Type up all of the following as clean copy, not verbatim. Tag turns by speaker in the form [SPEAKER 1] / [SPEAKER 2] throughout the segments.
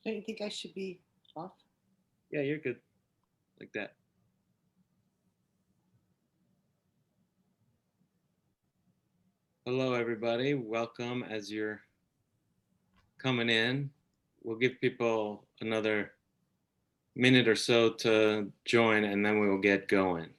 [SPEAKER 1] Don't you think I should be off?
[SPEAKER 2] Yeah, you're good. Like that. Hello, everybody. Welcome as you're coming in. We'll give people another minute or so to join, and then we will get going.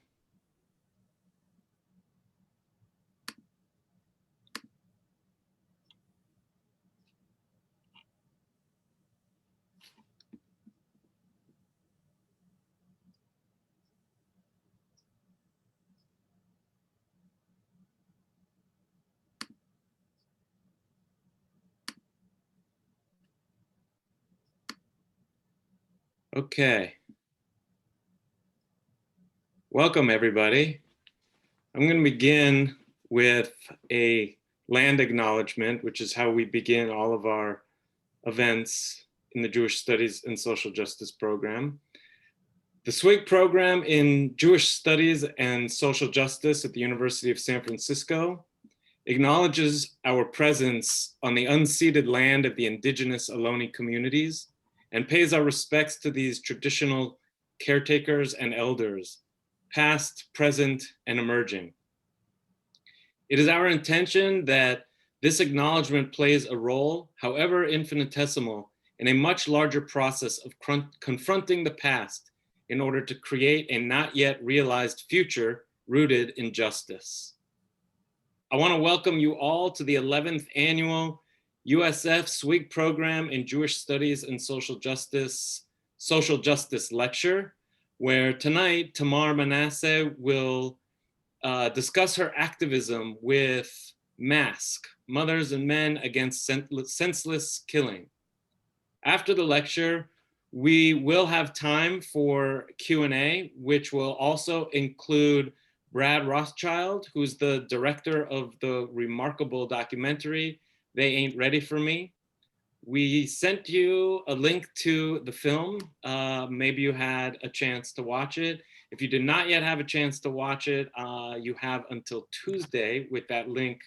[SPEAKER 2] Okay. Welcome, everybody. I'm going to begin with a land acknowledgement, which is how we begin all of our events in the Jewish Studies and Social Justice program. The Swig program in Jewish Studies and Social Justice at the University of San Francisco acknowledges our presence on the unceded land of the indigenous Ohlone communities and pays our respects to these traditional caretakers and elders, past, present, and emerging. It is our intention that this acknowledgement plays a role, however infinitesimal, in a much larger process of confronting the past in order to create a not yet realized future rooted in justice. I want to welcome you all to the 11th annual USF Swig program in Jewish Studies and Social Justice Lecture, where tonight Tamar Manasseh will discuss her activism with MASK, Mothers and Men Against Senseless Killing. After the lecture, we will have time for Q&A, which will also include Brad Rothschild, who's the director of the remarkable documentary, They Ain't Ready for Me. We sent you a link to the film. Maybe you had a chance to watch it. If you did not yet have a chance to watch it, you have until Tuesday with that link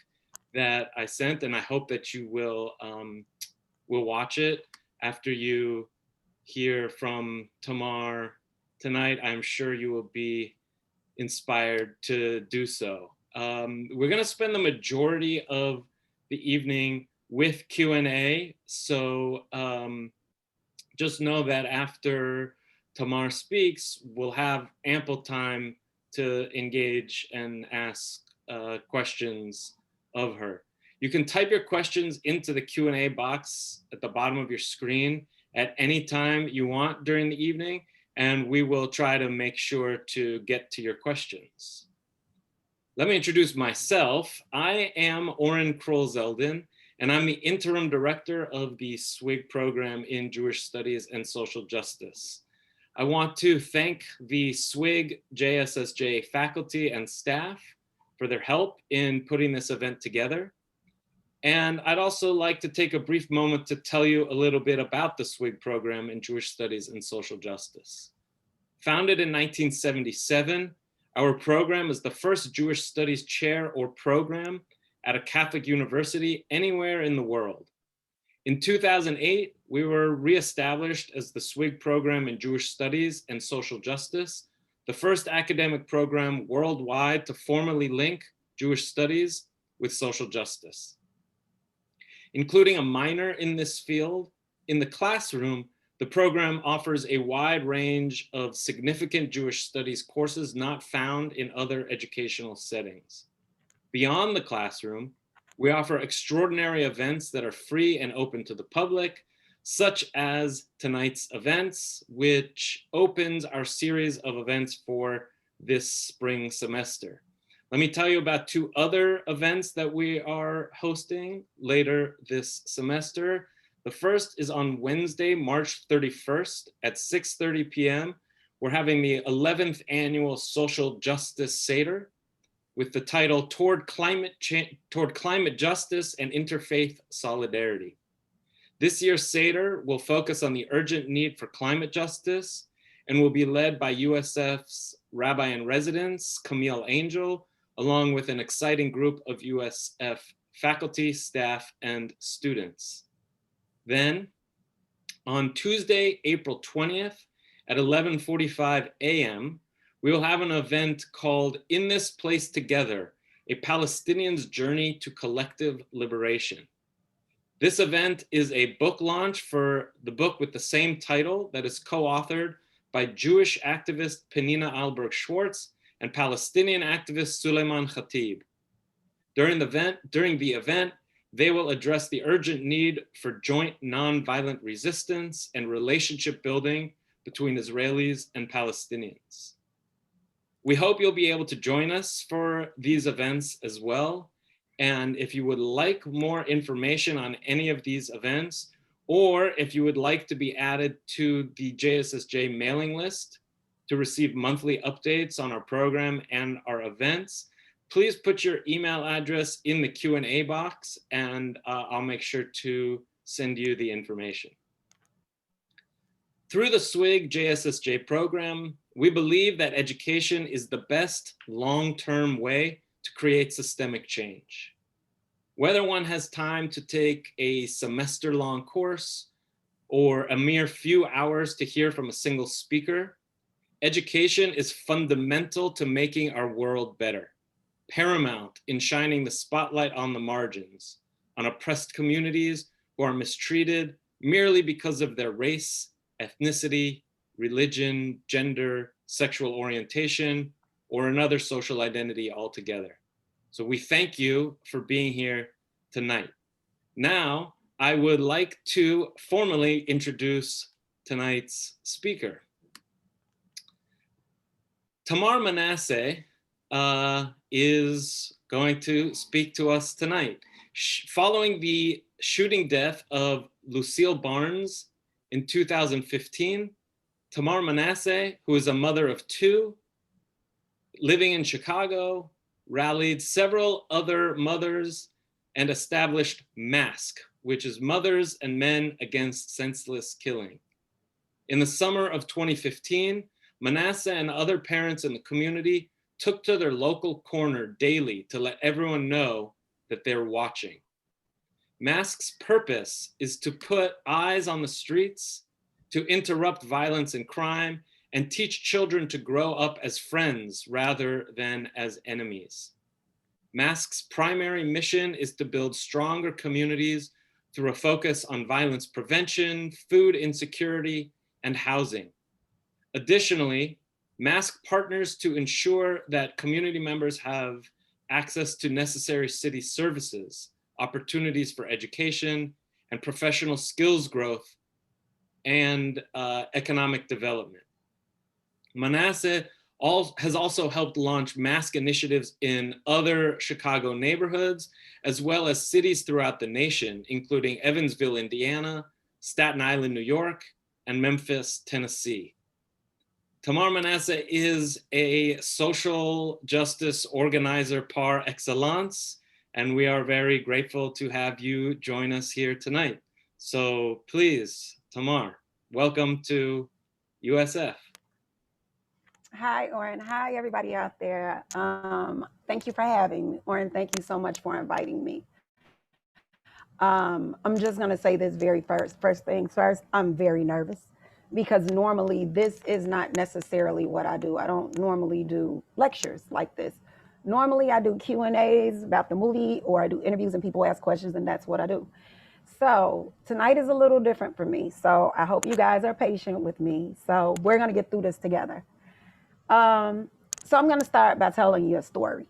[SPEAKER 2] that I sent, and I hope that you will watch it after you hear from Tamar tonight. I'm sure you will be inspired to do so. We're going to spend the majority of the evening with Q&A, so just know that after Tamar speaks, we'll have ample time to engage and ask questions of her. You can type your questions into the Q&A box at the bottom of your screen at any time you want during the evening, and we will try to make sure to get to your questions. Let me introduce myself. I am Oren Kroll-Zeldin, and I'm the interim director of the Swig program in Jewish Studies and Social Justice. I want to thank the Swig JSSJ faculty and staff for their help in putting this event together. And I'd also like to take a brief moment to tell you a little bit about the Swig program in Jewish Studies and Social Justice. Founded in 1977, our program is the first Jewish Studies chair or program at a Catholic university anywhere in the world. In 2008, we were reestablished as the Swig program in Jewish Studies and Social Justice, the first academic program worldwide to formally link Jewish studies with social justice. Including a minor in this field, in the classroom, the program offers a wide range of significant Jewish studies courses not found in other educational settings. Beyond the classroom, we offer extraordinary events that are free and open to the public, such as tonight's events, which opens our series of events for this spring semester. Let me tell you about two other events that we are hosting later this semester. The first is on Wednesday, March 31st at 6:30 p.m. We're having the 11th annual Social Justice Seder with the title Toward Climate Justice and Interfaith Solidarity. This year's Seder will focus on the urgent need for climate justice and will be led by USF's Rabbi in Residence, Camille Angel, along with an exciting group of USF faculty, staff, and students. Then, On Tuesday, April 20th at 11:45 a.m., we will have an event called In This Place Together, a Palestinian's Journey to Collective Liberation. This event is a book launch for the book with the same title that is co-authored by Jewish activist Penina Alberg-Schwartz and Palestinian activist Suleiman Khatib. During the event, they will address the urgent need for joint nonviolent resistance and relationship building between Israelis and Palestinians. We hope you'll be able to join us for these events as well. And if you would like more information on any of these events, or if you would like to be added to the JSSJ mailing list to receive monthly updates on our program and our events, please put your email address in the Q&A box, and I'll make sure to send you the information. Through the Swig JSSJ program, we believe that education is the best long-term way to create systemic change. Whether one has time to take a semester-long course or a mere few hours to hear from a single speaker, education is fundamental to making our world better, paramount in shining the spotlight on the margins, on oppressed communities who are mistreated merely because of their race, ethnicity, religion, gender, sexual orientation, or another social identity altogether. So we thank you for being here tonight. Now, I would like to formally introduce tonight's speaker. Tamar Manasseh is going to speak to us tonight. Following the shooting death of Lucille Barnes in 2015, Tamar Manasseh, who is a mother of two, living in Chicago, rallied several other mothers and established MASK, which is Mothers and Men Against Senseless Killing. In the summer of 2015, Manasseh and other parents in the community took to their local corner daily to let everyone know that they're watching. MASK's purpose is to put eyes on the streets, to interrupt violence and crime, and teach children to grow up as friends rather than as enemies. MASK's primary mission is to build stronger communities through a focus on violence prevention, food insecurity, and housing. Additionally, MASK partners to ensure that community members have access to necessary city services, opportunities for education, and professional skills growth, and economic development. Manasseh has also helped launch MASK initiatives in other Chicago neighborhoods, as well as cities throughout the nation, including Evansville, Indiana, Staten Island, New York, and Memphis, Tennessee. Tamar Manasseh is a social justice organizer par excellence, and we are very grateful to have you join us here tonight. So please, Tamar, welcome to USF.
[SPEAKER 3] Hi, Oren. Hi, everybody out there. Thank you for having me. Oren, thank you so much for inviting me. I'm just going to say this very first things first. I'm very nervous because normally this is not necessarily what I do. I don't normally do lectures like this. Normally I do Q&As about the movie, or I do interviews and people ask questions, and that's what I do. So tonight is a little different for me. So I hope you guys are patient with me. So we're going to get through this together. So I'm going to start by telling you a story.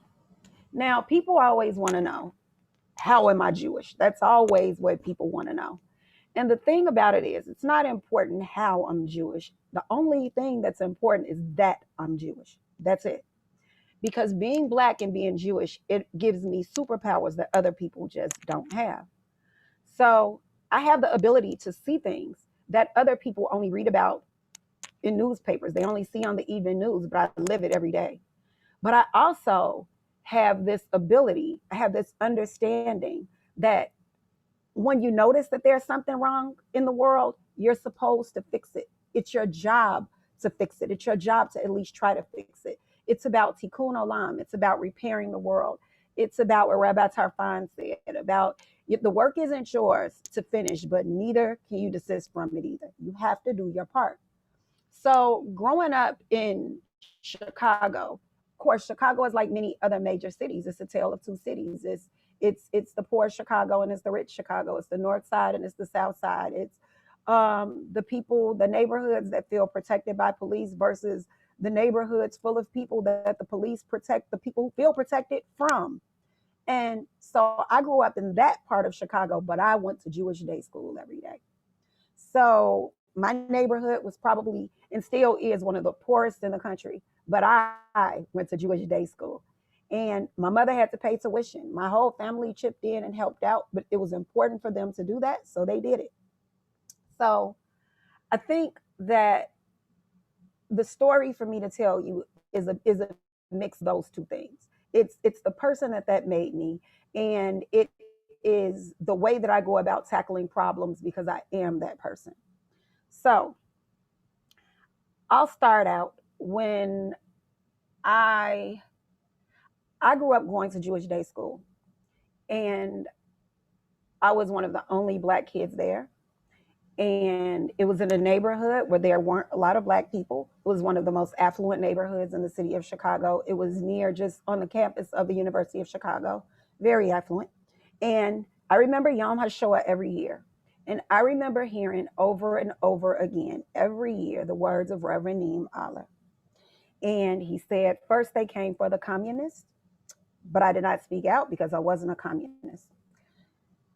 [SPEAKER 3] Now, people always want to know, how am I Jewish? That's always what people want to know. And the thing about it is, it's not important how I'm Jewish. The only thing that's important is that I'm Jewish. That's it. Because being Black and being Jewish, it gives me superpowers that other people just don't have. So I have the ability to see things that other people only read about in newspapers. They only see on the evening news, but I live it every day. But I also have this ability, I have this understanding that when you notice that there's something wrong in the world, you're supposed to fix it. It's your job to fix it. It's your job to at least try to fix it. It's about tikkun olam. It's about repairing the world. It's about what Rabbi Tarfon said about, The work isn't yours to finish, but neither can you desist from it either. You have to do your part. So growing up in Chicago, of course, Chicago is like many other major cities. It's a tale of two cities. It's the poor Chicago and it's the rich Chicago. It's the north side and it's the south side. It's the people, the neighborhoods that feel protected by police versus the neighborhoods full of people that the police protect the people who feel protected from. And so I grew up in that part of Chicago, but I went to Jewish day school every day. So my neighborhood was probably and still is one of the poorest in the country, but I went to Jewish day school. And my mother had to pay tuition. My whole family chipped in and helped out, but it was important for them to do that, so they did it. So I think that the story for me to tell you is a mix of those two things. It's the person that made me, and it is the way that I go about tackling problems because I am that person. So I'll start out when I I grew up going to Jewish day school, and I was one of the only Black kids there. And it was in a neighborhood where there weren't a lot of Black people. It was one of the most affluent neighborhoods in the city of Chicago. It was near just on the campus of the University of Chicago, very affluent. And I remember Yom HaShoah every year. And I remember hearing over and over again every year the words of Reverend Neem Allah. And he said, first they came for the communists, but I did not speak out because I wasn't a communist.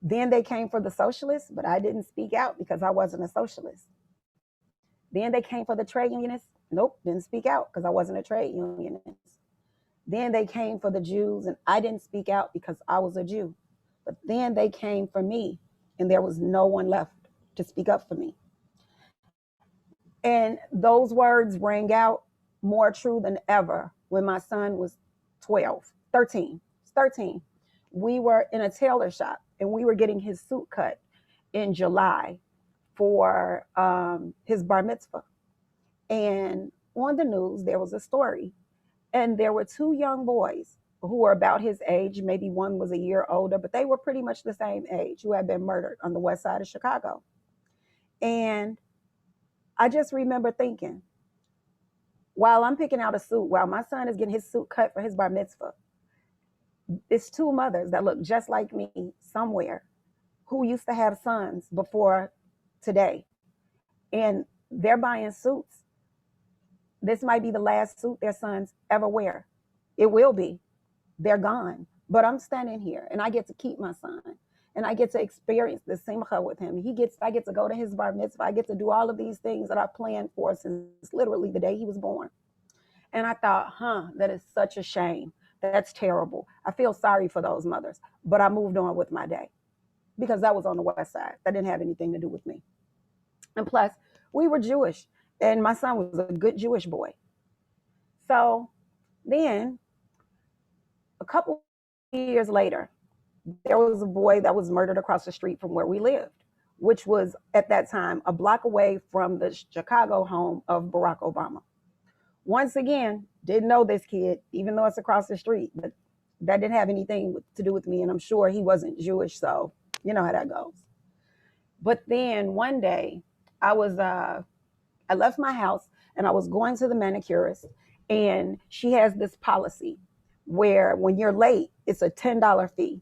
[SPEAKER 3] Then they came for the socialists, but I didn't speak out because I wasn't a socialist. Then they came for the trade unionists. Nope, didn't speak out because I wasn't a trade unionist. Then they came for the Jews, and I didn't speak out because I was a Jew. But then they came for me, and there was no one left to speak up for me. And those words rang out more true than ever when my son was 13. We were in a tailor shop, and we were getting his suit cut in July for his bar mitzvah. And on the news, there was a story, and there were two young boys who were about his age. Maybe one was a year older, but they were pretty much the same age, who had been murdered on the west side of Chicago. And I just remember thinking, while I'm picking out a suit, while my son is getting his suit cut for his bar mitzvah, it's two mothers that look just like me somewhere who used to have sons before today. And they're buying suits. This might be the last suit their sons ever wear. It will be. They're gone. But I'm standing here and I get to keep my son. And I get to experience the simcha with him. I get to go to his bar mitzvah. I get to do all of these things that I planned for since literally the day he was born. And I thought, that is such a shame. That's terrible. I feel sorry for those mothers. But I moved on with my day because that was on the west side. That didn't have anything to do with me. And plus, we were Jewish, and my son was a good Jewish boy. So then, a couple years later, there was a boy that was murdered across the street from where we lived, which was at that time a block away from the Chicago home of Barack Obama. Once again, didn't know this kid, even though it's across the street, but that didn't have anything to do with me. And I'm sure he wasn't Jewish, so you know how that goes. But then one day I left my house and I was going to the manicurist, and she has this policy where when you're late, it's a $10 fee.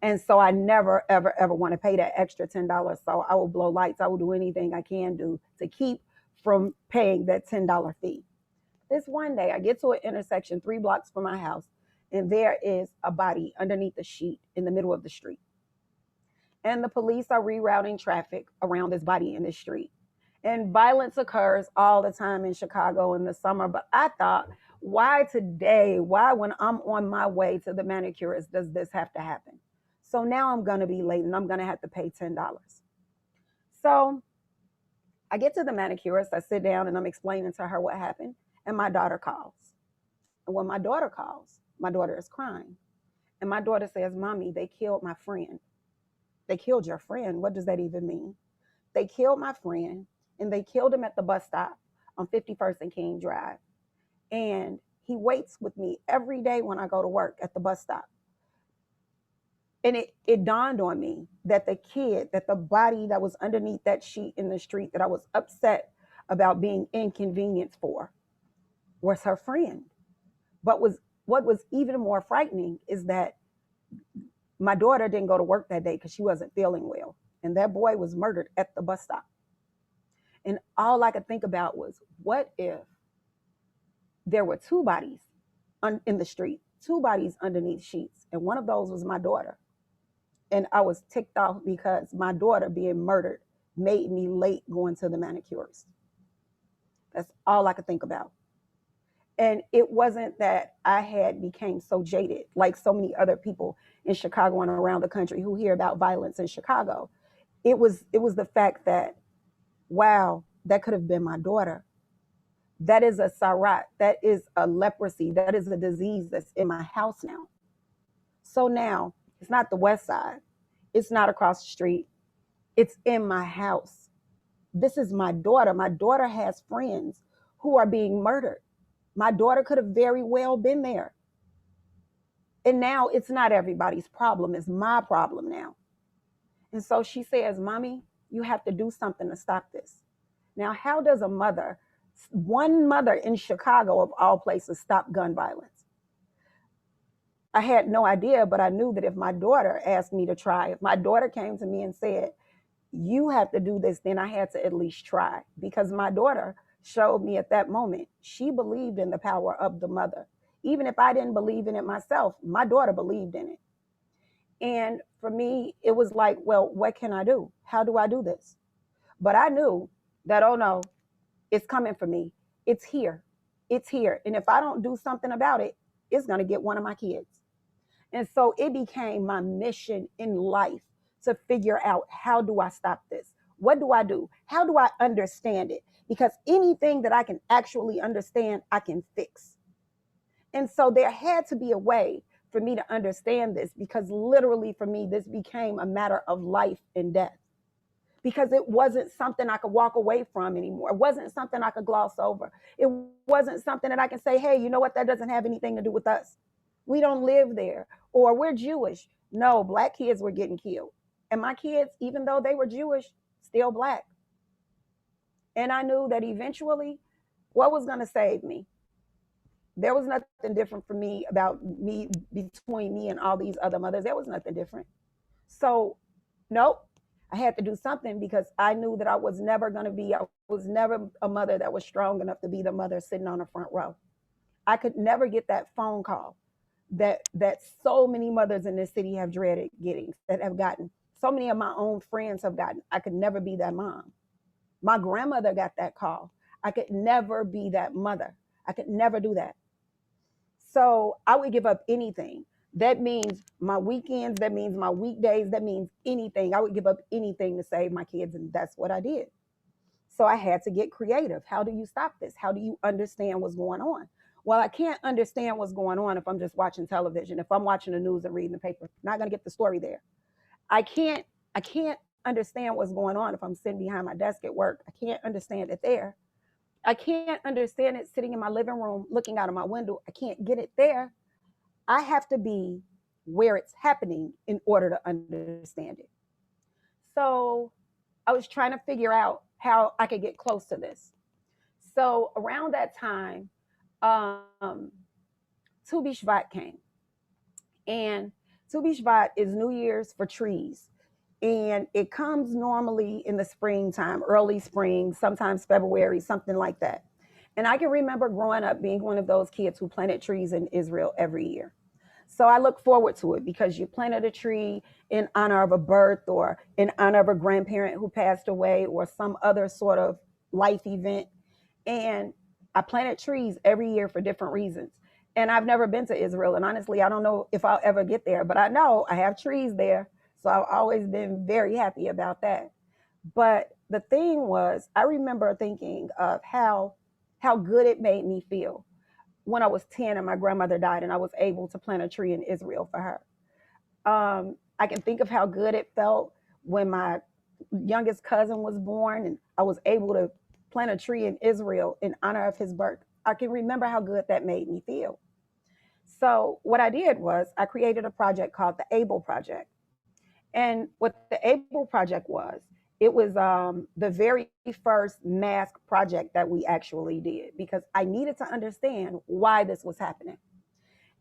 [SPEAKER 3] And so I never, ever, ever want to pay that extra $10. So I will blow lights. I will do anything I can do to keep from paying that $10 fee. This one day I get to an intersection 3 blocks from my house, and there is a body underneath the sheet in the middle of the street. And the police are rerouting traffic around this body in the street. And violence occurs all the time in Chicago in the summer. But I thought, why today? Why, when I'm on my way to the manicurist, does this have to happen? So now I'm going to be late and I'm going to have to pay $10. So I get to the manicurist, I sit down and I'm explaining to her what happened. And my daughter calls. And when my daughter calls, my daughter is crying. And my daughter says, Mommy, they killed my friend. They killed your friend. What does that even mean? They killed my friend, and they killed him at the bus stop on 51st and King Drive. And he waits with me every day when I go to work at the bus stop. And it dawned on me that the body that was underneath that sheet in the street that I was upset about being inconvenienced for was her friend. But what was even more frightening is that my daughter didn't go to work that day because she wasn't feeling well. And that boy was murdered at the bus stop. And all I could think about was, what if there were two bodies in the street, two bodies underneath sheets, and one of those was my daughter? And I was ticked off because my daughter being murdered made me late going to the manicurist. That's all I could think about. And it wasn't that I had became so jaded like so many other people in Chicago and around the country who hear about violence in Chicago. It was the fact that, wow, that could have been my daughter. That is a sarat, that is a leprosy, that is a disease that's in my house now. So now it's not the West Side, it's not across the street, it's in my house. This is my daughter. My daughter has friends who are being murdered. My daughter could have very well been there. And now it's not everybody's problem, it's my problem now. And so she says, Mommy, you have to do something to stop this. Now, how does one mother in Chicago of all places, stop gun violence? I had no idea, but I knew that if my daughter asked me to try, if my daughter came to me and said, you have to do this, then I had to at least try, because my daughter showed me at that moment, she believed in the power of the mother. Even if I didn't believe in it myself, my daughter believed in it. And for me, it was like, well, what can I do? How do I do this? But I knew that, oh no, it's coming for me. It's here. It's here. And if I don't do something about it, it's going to get one of my kids. And so it became my mission in life to figure out, how do I stop this? What do I do? How do I understand it? Because anything that I can actually understand, I can fix. And so there had to be a way for me to understand this, because literally for me, this became a matter of life and death. Because it wasn't something I could walk away from anymore. It wasn't something I could gloss over. It wasn't something that I can say, hey, you know what? That doesn't have anything to do with us. We don't live there, or we're Jewish. No, Black kids were getting killed. And my kids, even though they were Jewish, still Black. And I knew that eventually, what was going to save me? There was nothing different for me about me, between me and all these other mothers. There was nothing different. So, nope, I had to do something, because I knew that I was never a mother that was strong enough to be the mother sitting on the front row. I could never get that phone call that so many mothers in this city have dreaded getting, that have gotten. So many of my own friends have gotten. I could never be that mom. My grandmother got that call. I could never be that mother. I could never do that. So I would give up anything. That means my weekends, that means my weekdays, that means anything. I would give up anything to save my kids, and that's what I did. So I had to get creative. How do you stop this? How do you understand what's going on? Well, I can't understand what's going on if I'm just watching television. If I'm watching the news and reading the paper, I'm not going to get the story there. I can't understand what's going on if I'm sitting behind my desk at work. I can't understand it there. I can't understand it sitting in my living room looking out of my window. I can't get it there. I have to be where it's happening in order to understand it. So I was trying to figure out how I could get close to this. So around that time, Tu B'Shvat came. And Tu B'Shvat is New Year's for trees. And it comes normally in the springtime, early spring, sometimes February, something like that. And I can remember growing up being one of those kids who planted trees in Israel every year. So I look forward to it, because you planted a tree in honor of a birth, or in honor of a grandparent who passed away, or some other sort of life event. And I planted trees every year for different reasons. And I've never been to Israel. And honestly, I don't know if I'll ever get there, but I know I have trees there. So I've always been very happy about that. But the thing was, I remember thinking of how good it made me feel when I was 10 and my grandmother died, and I was able to plant a tree in Israel for her. I can think of how good it felt when my youngest cousin was born, and I was able to plant a tree in Israel in honor of his birth. I can remember how good that made me feel. So what I did was I created a project called the ABLE Project. And what the ABLE project was, it was the very first mask project that we actually did because I needed to understand why this was happening.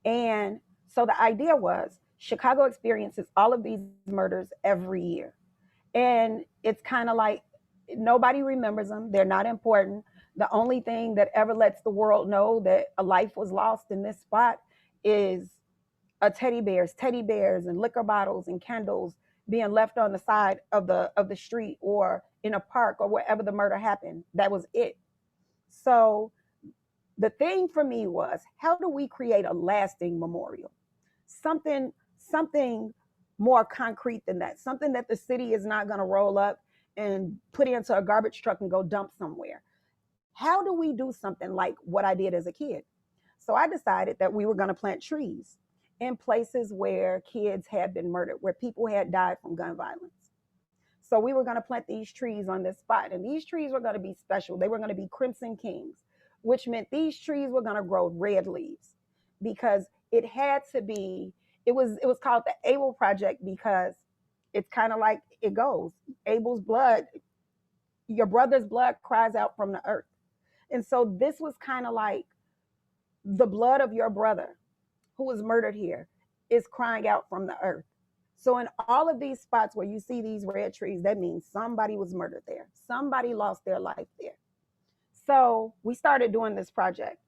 [SPEAKER 3] And so the idea was Chicago experiences all of these murders every year. And it's kind of like nobody remembers them. They're not important. The only thing that ever lets the world know that a life was lost in this spot is teddy bears and liquor bottles and candles being left on the side of the street or in a park or wherever the murder happened. That was it. So the thing for me was, how do we create a lasting memorial? Something more concrete than that. Something that the city is not going to roll up and put into a garbage truck and go dump somewhere. How do we do something like what I did as a kid? So I decided that we were going to plant trees in places where kids had been murdered, where people had died from gun violence. So we were going to plant these trees on this spot, and these trees were going to be special. They were going to be Crimson Kings, which meant these trees were going to grow red leaves because it had to be. It was called the Abel Project because it's kind of like it goes. Abel's blood, your brother's blood cries out from the earth. And so this was kind of like the blood of your brother who was murdered here is crying out from the earth. So in all of these spots where you see these red trees, that means somebody was murdered there. Somebody lost their life there. So we started doing this project.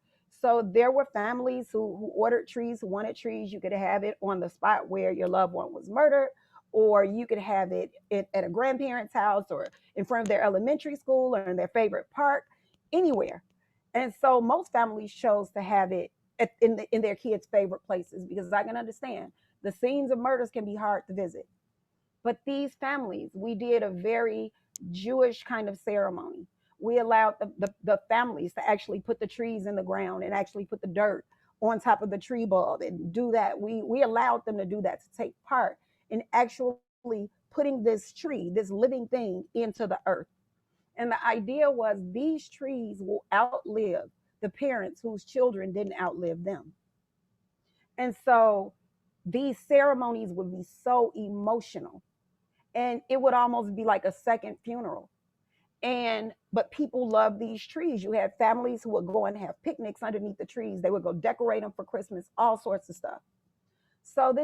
[SPEAKER 3] So there were families who ordered trees, who wanted trees. You could have it on the spot where your loved one was murdered, or you could have it at a grandparent's house or in front of their elementary school or in their favorite park, anywhere. And so most families chose to have it in their kids' favorite places because I can understand the scenes of murders can be hard to visit. But these families, we did a very Jewish kind of ceremony. We allowed the families to actually put the trees in the ground and actually put the dirt on top of the tree bulb and do that. We allowed them to do that, to take part in actually putting this tree, this living thing, into the earth. And the idea was these trees will outlive the parents whose children didn't outlive them. And so these ceremonies would be so emotional and it would almost be like a second funeral. But people love these trees. You had families who would go and have picnics underneath the trees. They would go decorate them for Christmas, all sorts of stuff. So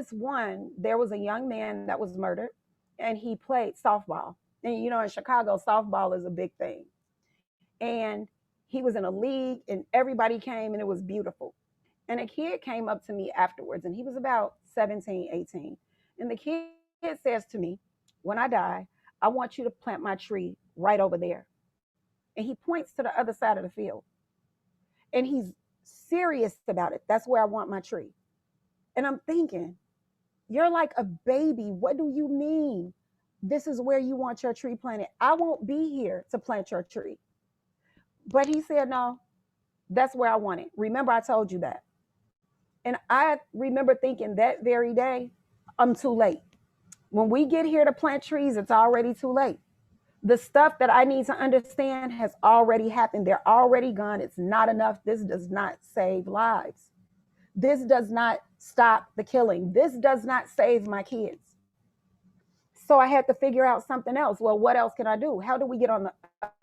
[SPEAKER 3] there was a young man that was murdered and he played softball. And you know, in Chicago, softball is a big thing. And he was in a league and everybody came and it was beautiful. And a kid came up to me afterwards and he was about 17, 18. And the kid says to me, when I die, I want you to plant my tree right over there. And he points to the other side of the field. And he's serious about it. That's where I want my tree. And I'm thinking, you're like a baby. What do you mean? This is where you want your tree planted. I won't be here to plant your tree. But he said, no, that's where I want it. Remember, I told you that. And I remember thinking that very day, I'm too late. When we get here to plant trees, it's already too late. The stuff that I need to understand has already happened. They're already gone. It's not enough. This does not save lives. This does not stop the killing. This does not save my kids. So I had to figure out something else. Well, what else can I do? How do we get on the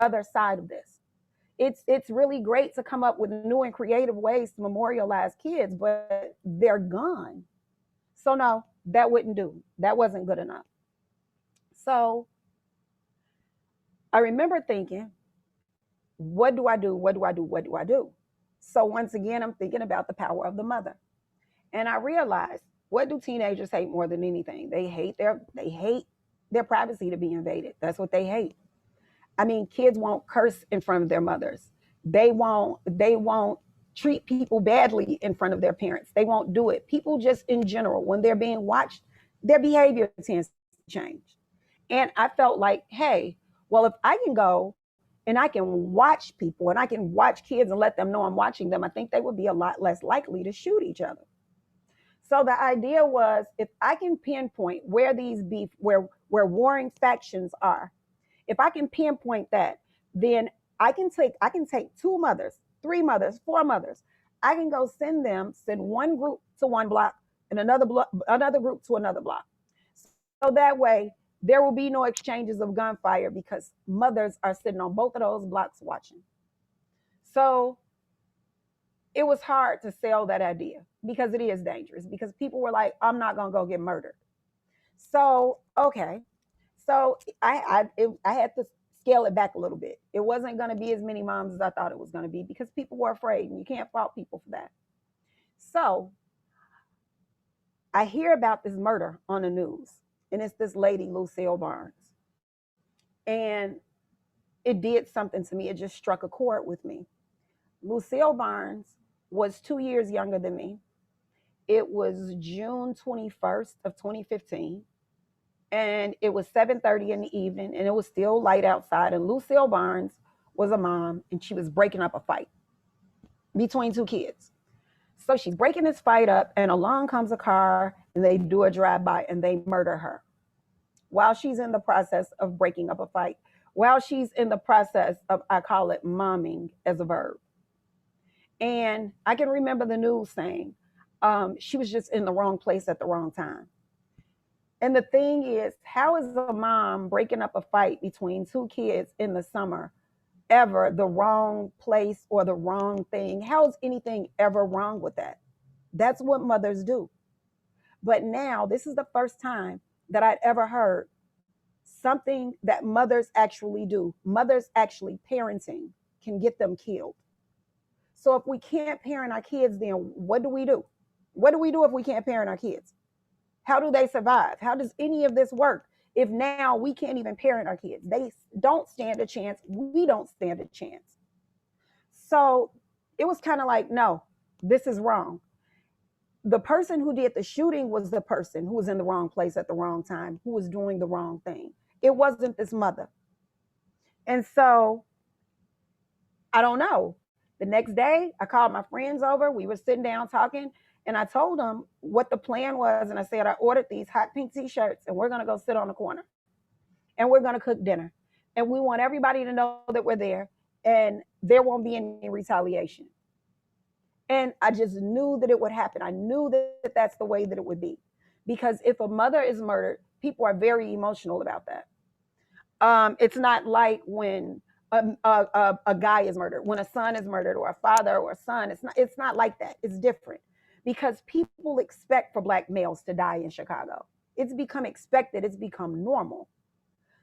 [SPEAKER 3] other side of this? It's really great to come up with new and creative ways to memorialize kids, but they're gone. So no, that wouldn't do. That wasn't good enough. So I remember thinking, what do I do? What do I do? What do I do? So once again, I'm thinking about the power of the mother. And I realized, what do teenagers hate more than anything? They hate their privacy to be invaded. That's what they hate. I mean, kids won't curse in front of their mothers. They won't treat people badly in front of their parents. They won't do it. People just in general, when they're being watched, their behavior tends to change. And I felt like, hey, well, if I can go and I can watch people and I can watch kids and let them know I'm watching them, I think they would be a lot less likely to shoot each other. So the idea was, if I can pinpoint where these where warring factions are, if I can pinpoint that, then I can take 2 mothers, 3 mothers, 4 mothers. I can go send one group to one block and another group to another block. that way, there will be no exchanges of gunfire because mothers are sitting on both of those blocks watching. So it was hard to sell that idea because it is dangerous, because people were like, I'm not going to go get murdered. So, okay. So I had to scale it back a little bit. It wasn't going to be as many moms as I thought it was going to be because people were afraid, and you can't fault people for that. So I hear about this murder on the news, and it's this lady, Lucille Barnes. And it did something to me. It just struck a chord with me. Lucille Barnes was 2 years younger than me. It was June 21st of 2015. And it was 7:30 in the evening, and it was still light outside. And Lucille Barnes was a mom, and she was breaking up a fight between two kids. So she's breaking this fight up, and along comes a car, and they do a drive-by, and they murder her while she's in the process of breaking up a fight, while she's in the process of, I call it momming as a verb. And I can remember the news saying she was just in the wrong place at the wrong time. And the thing is, how is a mom breaking up a fight between two kids in the summer ever the wrong place or the wrong thing? How is anything ever wrong with that? That's what mothers do. But now, this is the first time that I'd ever heard something that mothers actually do. Mothers actually parenting can get them killed. So if we can't parent our kids, then what do we do? What do we do if we can't parent our kids? How do they survive? How does any of this work if now we can't even parent our kids? They don't stand a chance. We don't stand a chance. So it was kind of like, no, this is wrong. The person who did the shooting was the person who was in the wrong place at the wrong time, who was doing the wrong thing. It wasn't this mother. And so I don't know. The next day, I called my friends over. We were sitting down talking, and I told them what the plan was. And I said, I ordered these hot pink t-shirts, and we're going to go sit on the corner, and we're going to cook dinner. And we want everybody to know that we're there, and there won't be any retaliation. And I just knew that it would happen. I knew that that's the way that it would be. Because if a mother is murdered, people are very emotional about that. It's not like when a guy is murdered, when a son is murdered, or a father or a son. It's not like that. It's different. Because people expect for Black males to die in Chicago. It's become expected. It's become normal.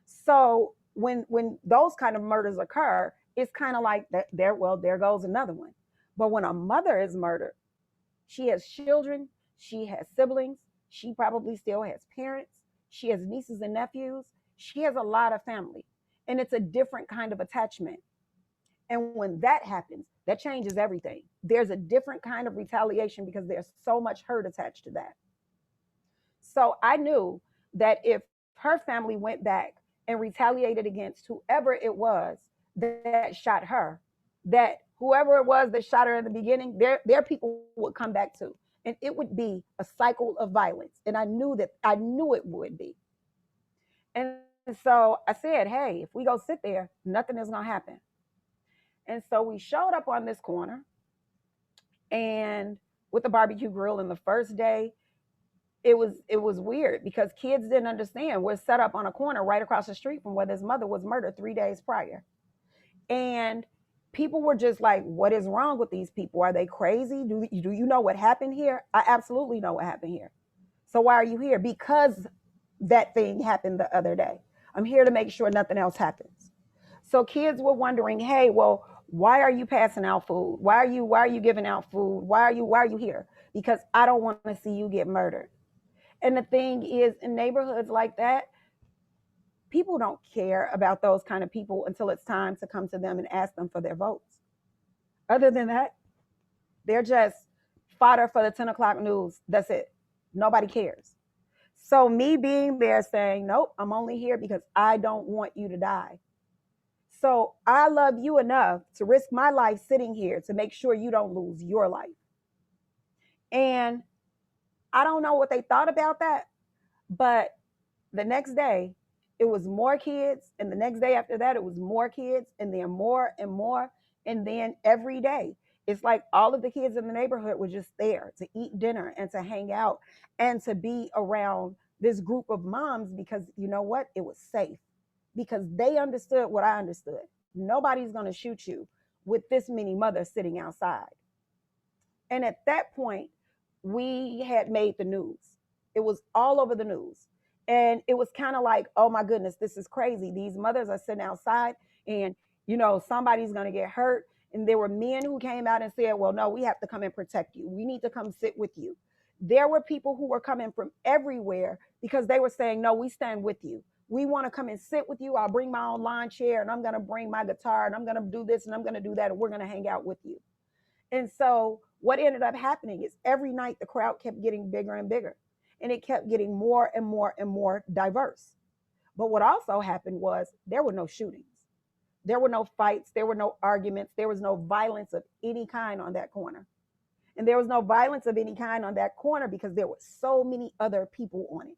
[SPEAKER 3] So when those kind of murders occur, it's kind of like that. There goes another one. But when a mother is murdered, she has children, she has siblings, she probably still has parents, she has nieces and nephews, she has a lot of family, and it's a different kind of attachment. And when that happens, that changes everything. There's a different kind of retaliation because there's so much hurt attached to that. So I knew that if her family went back and retaliated against whoever it was that shot her, that whoever it was that shot her in the beginning, their people would come back too. And it would be a cycle of violence. And I knew it would be. And so I said, hey, if we go sit there, nothing is going to happen. And so we showed up on this corner and with the barbecue grill. And the first day, it was weird because kids didn't understand. We're set up on a corner right across the street from where this mother was murdered 3 days prior. And people were just like, what is wrong with these people? Are they crazy? Do you know what happened here? I absolutely know what happened here. So why are you here? Because that thing happened the other day. I'm here to make sure nothing else happens. So kids were wondering, hey, well, why are you passing out food? Why are you giving out food? Why are you here? Because I don't want to see you get murdered. And the thing is, in neighborhoods like that, people don't care about those kind of people until it's time to come to them and ask them for their votes. Other than that, they're just fodder for the 10 o'clock news. That's it. Nobody cares. So me being there saying, nope, I'm only here because I don't want you to die. So I love you enough to risk my life sitting here to make sure you don't lose your life. And I don't know what they thought about that, but the next day, it was more kids. And the next day after that, it was more kids, and then more and more. And then every day, it's like all of the kids in the neighborhood were just there to eat dinner and to hang out and to be around this group of moms because you know what? It was safe because they understood what I understood. Nobody's going to shoot you with this many mothers sitting outside. And at that point, we had made the news. It was all over the news. And it was kind of like, oh my goodness, this is crazy. These mothers are sitting outside and, you know, somebody's going to get hurt. And there were men who came out and said, well, no, we have to come and protect you. We need to come sit with you. There were people who were coming from everywhere because they were saying, no, we stand with you. We want to come and sit with you. I'll bring my own lawn chair and I'm going to bring my guitar and I'm going to do this and I'm going to do that. And we're going to hang out with you. And so what ended up happening is every night the crowd kept getting bigger and bigger and it kept getting more and more and more diverse. But what also happened was there were no shootings. There were no fights. There were no arguments. There was no violence of any kind on that corner. And there was no violence of any kind on that corner because there were so many other people on it.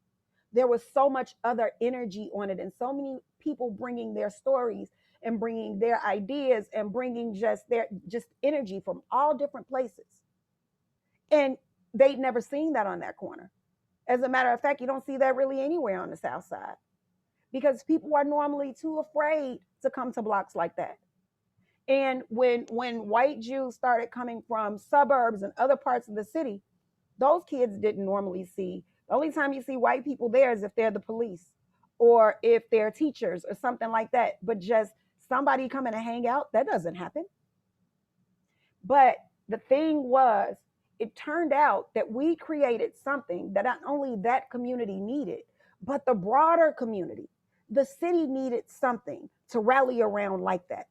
[SPEAKER 3] There was so much other energy on it and so many people bringing their stories and bringing their ideas and bringing just energy from all different places. And they'd never seen that on that corner. As a matter of fact, you don't see that really anywhere on the South Side because people are normally too afraid to come to blocks like that. And when white Jews started coming from suburbs and other parts of the city, those kids didn't normally see. The only time you see white people there is if they're the police or if they're teachers or something like that. But just somebody coming to hang out, that doesn't happen. But the thing was, it turned out that we created something that not only that community needed, but the broader community. The city needed something to rally around like that.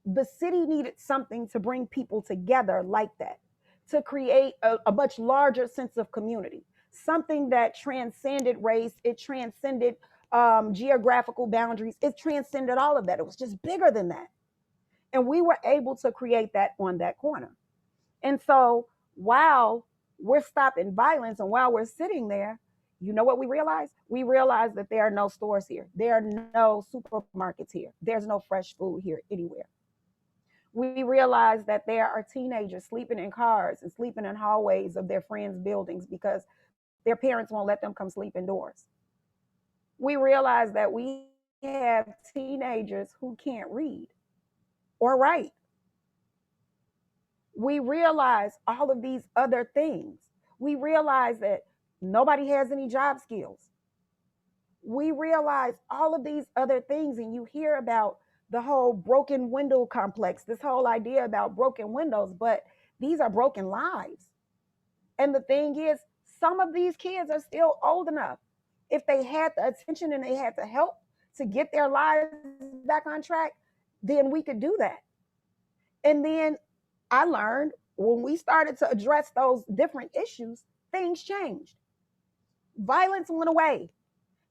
[SPEAKER 3] The city needed something to bring people together like that, to create a much larger sense of community, something that transcended race, it transcended geographical boundaries, it transcended all of that. It was just bigger than that. And we were able to create that on that corner. And so while we're stopping violence and while we're sitting there, you know what we realized? We realized that there are no stores here. There are no supermarkets here. There's no fresh food here anywhere. We realized that there are teenagers sleeping in cars and sleeping in hallways of their friends' buildings because their parents won't let them come sleep indoors. We realized that we have teenagers who can't read or write. We realize all of these other things. We realize that nobody has any job skills. We realize all of these other things, and you hear about the whole broken window complex, this whole idea about broken windows, but these are broken lives. And the thing is, some of these kids are still old enough. If they had the attention and they had the help to get their lives back on track, then we could do that. And then I learned when we started to address those different issues, things changed. Violence went away.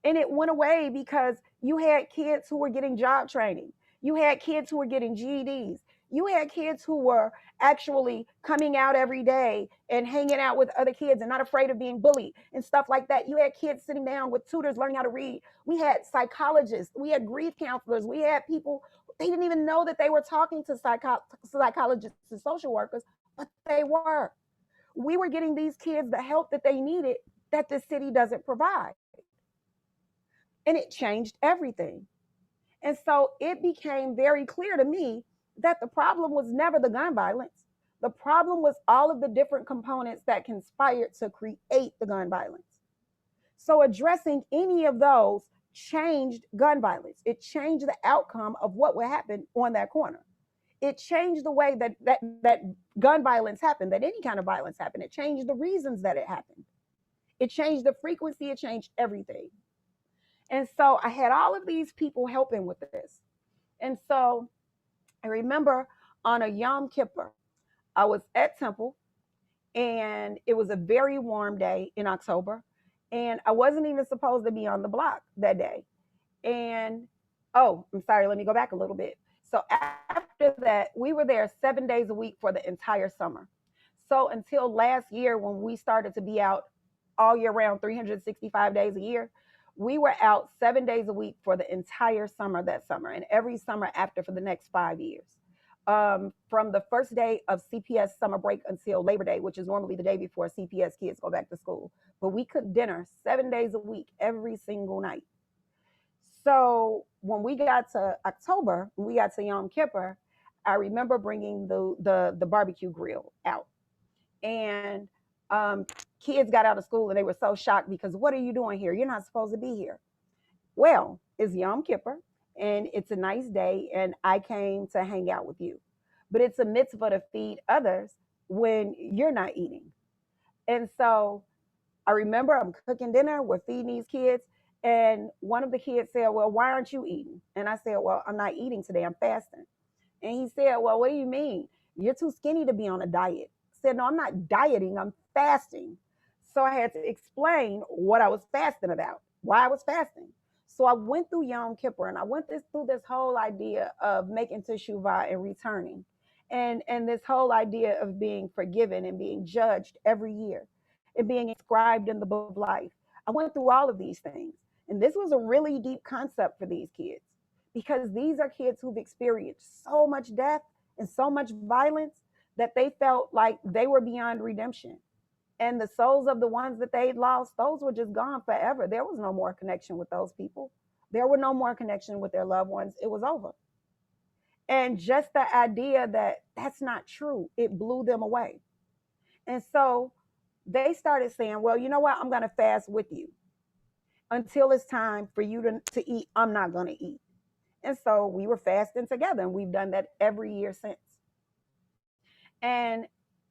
[SPEAKER 3] And it went away because you had kids who were getting job training. You had kids who were getting GEDs. You had kids who were actually coming out every day and hanging out with other kids and not afraid of being bullied and stuff like that. You had kids sitting down with tutors learning how to read. We had psychologists. We had grief counselors. We had people, they didn't even know that they were talking to psychologists and social workers, but they were. We were getting these kids the help that they needed that the city doesn't provide. And it changed everything. And so it became very clear to me that the problem was never the gun violence. The problem was all of the different components that conspired to create the gun violence. So addressing any of those changed gun violence. It changed the outcome of what would happen on that corner. It changed the way that gun violence happened, that any kind of violence happened. It changed the reasons that it happened. It changed the frequency. It changed everything. And so I had all of these people helping with this. And so I remember on a Yom Kippur, I was at Temple and it was a very warm day in October. And I wasn't even supposed to be on the block that day. And, oh, I'm sorry, let me go back a little bit. So after that, we were there 7 days a week for the entire summer. So until last year, when we started to be out all year round, 365 days a year, we were out 7 days a week for the entire summer that summer and every summer after for the next 5 years. from the first day of CPS summer break until Labor Day, which is normally the day before CPS kids go back to school. But we cooked dinner 7 days a week, every single night. So when we got to October, when we got to Yom Kippur, I remember bringing the barbecue grill out, and um, kids got out of school and they were so shocked because what are you doing here? You're not supposed to be here. Well, it's Yom Kippur and it's a nice day, and I came to hang out with you. But it's a mitzvah to feed others when you're not eating. And so I remember I'm cooking dinner, we're feeding these kids, and one of the kids said, well, why aren't you eating? And I said, well, I'm not eating today, I'm fasting. And he said, well, what do you mean? You're too skinny to be on a diet. I said, no, I'm not dieting, I'm fasting. So I had to explain what I was fasting about, why I was fasting. So I went through Yom Kippur and I went through this whole idea of making teshuvah and returning. And this whole idea of being forgiven and being judged every year and being inscribed in the book of life. I went through all of these things. And this was a really deep concept for these kids because these are kids who've experienced so much death and so much violence that they felt like they were beyond redemption. And the souls of the ones that they'd lost, those were just gone forever. There was no more connection with those people. There were no more connection with their loved ones. It was over. And just the idea that that's not true, it blew them away. And so they started saying, well, you know what? I'm going to fast with you until it's time for you to eat. I'm not going to eat. And so we were fasting together, and we've done that every year since. And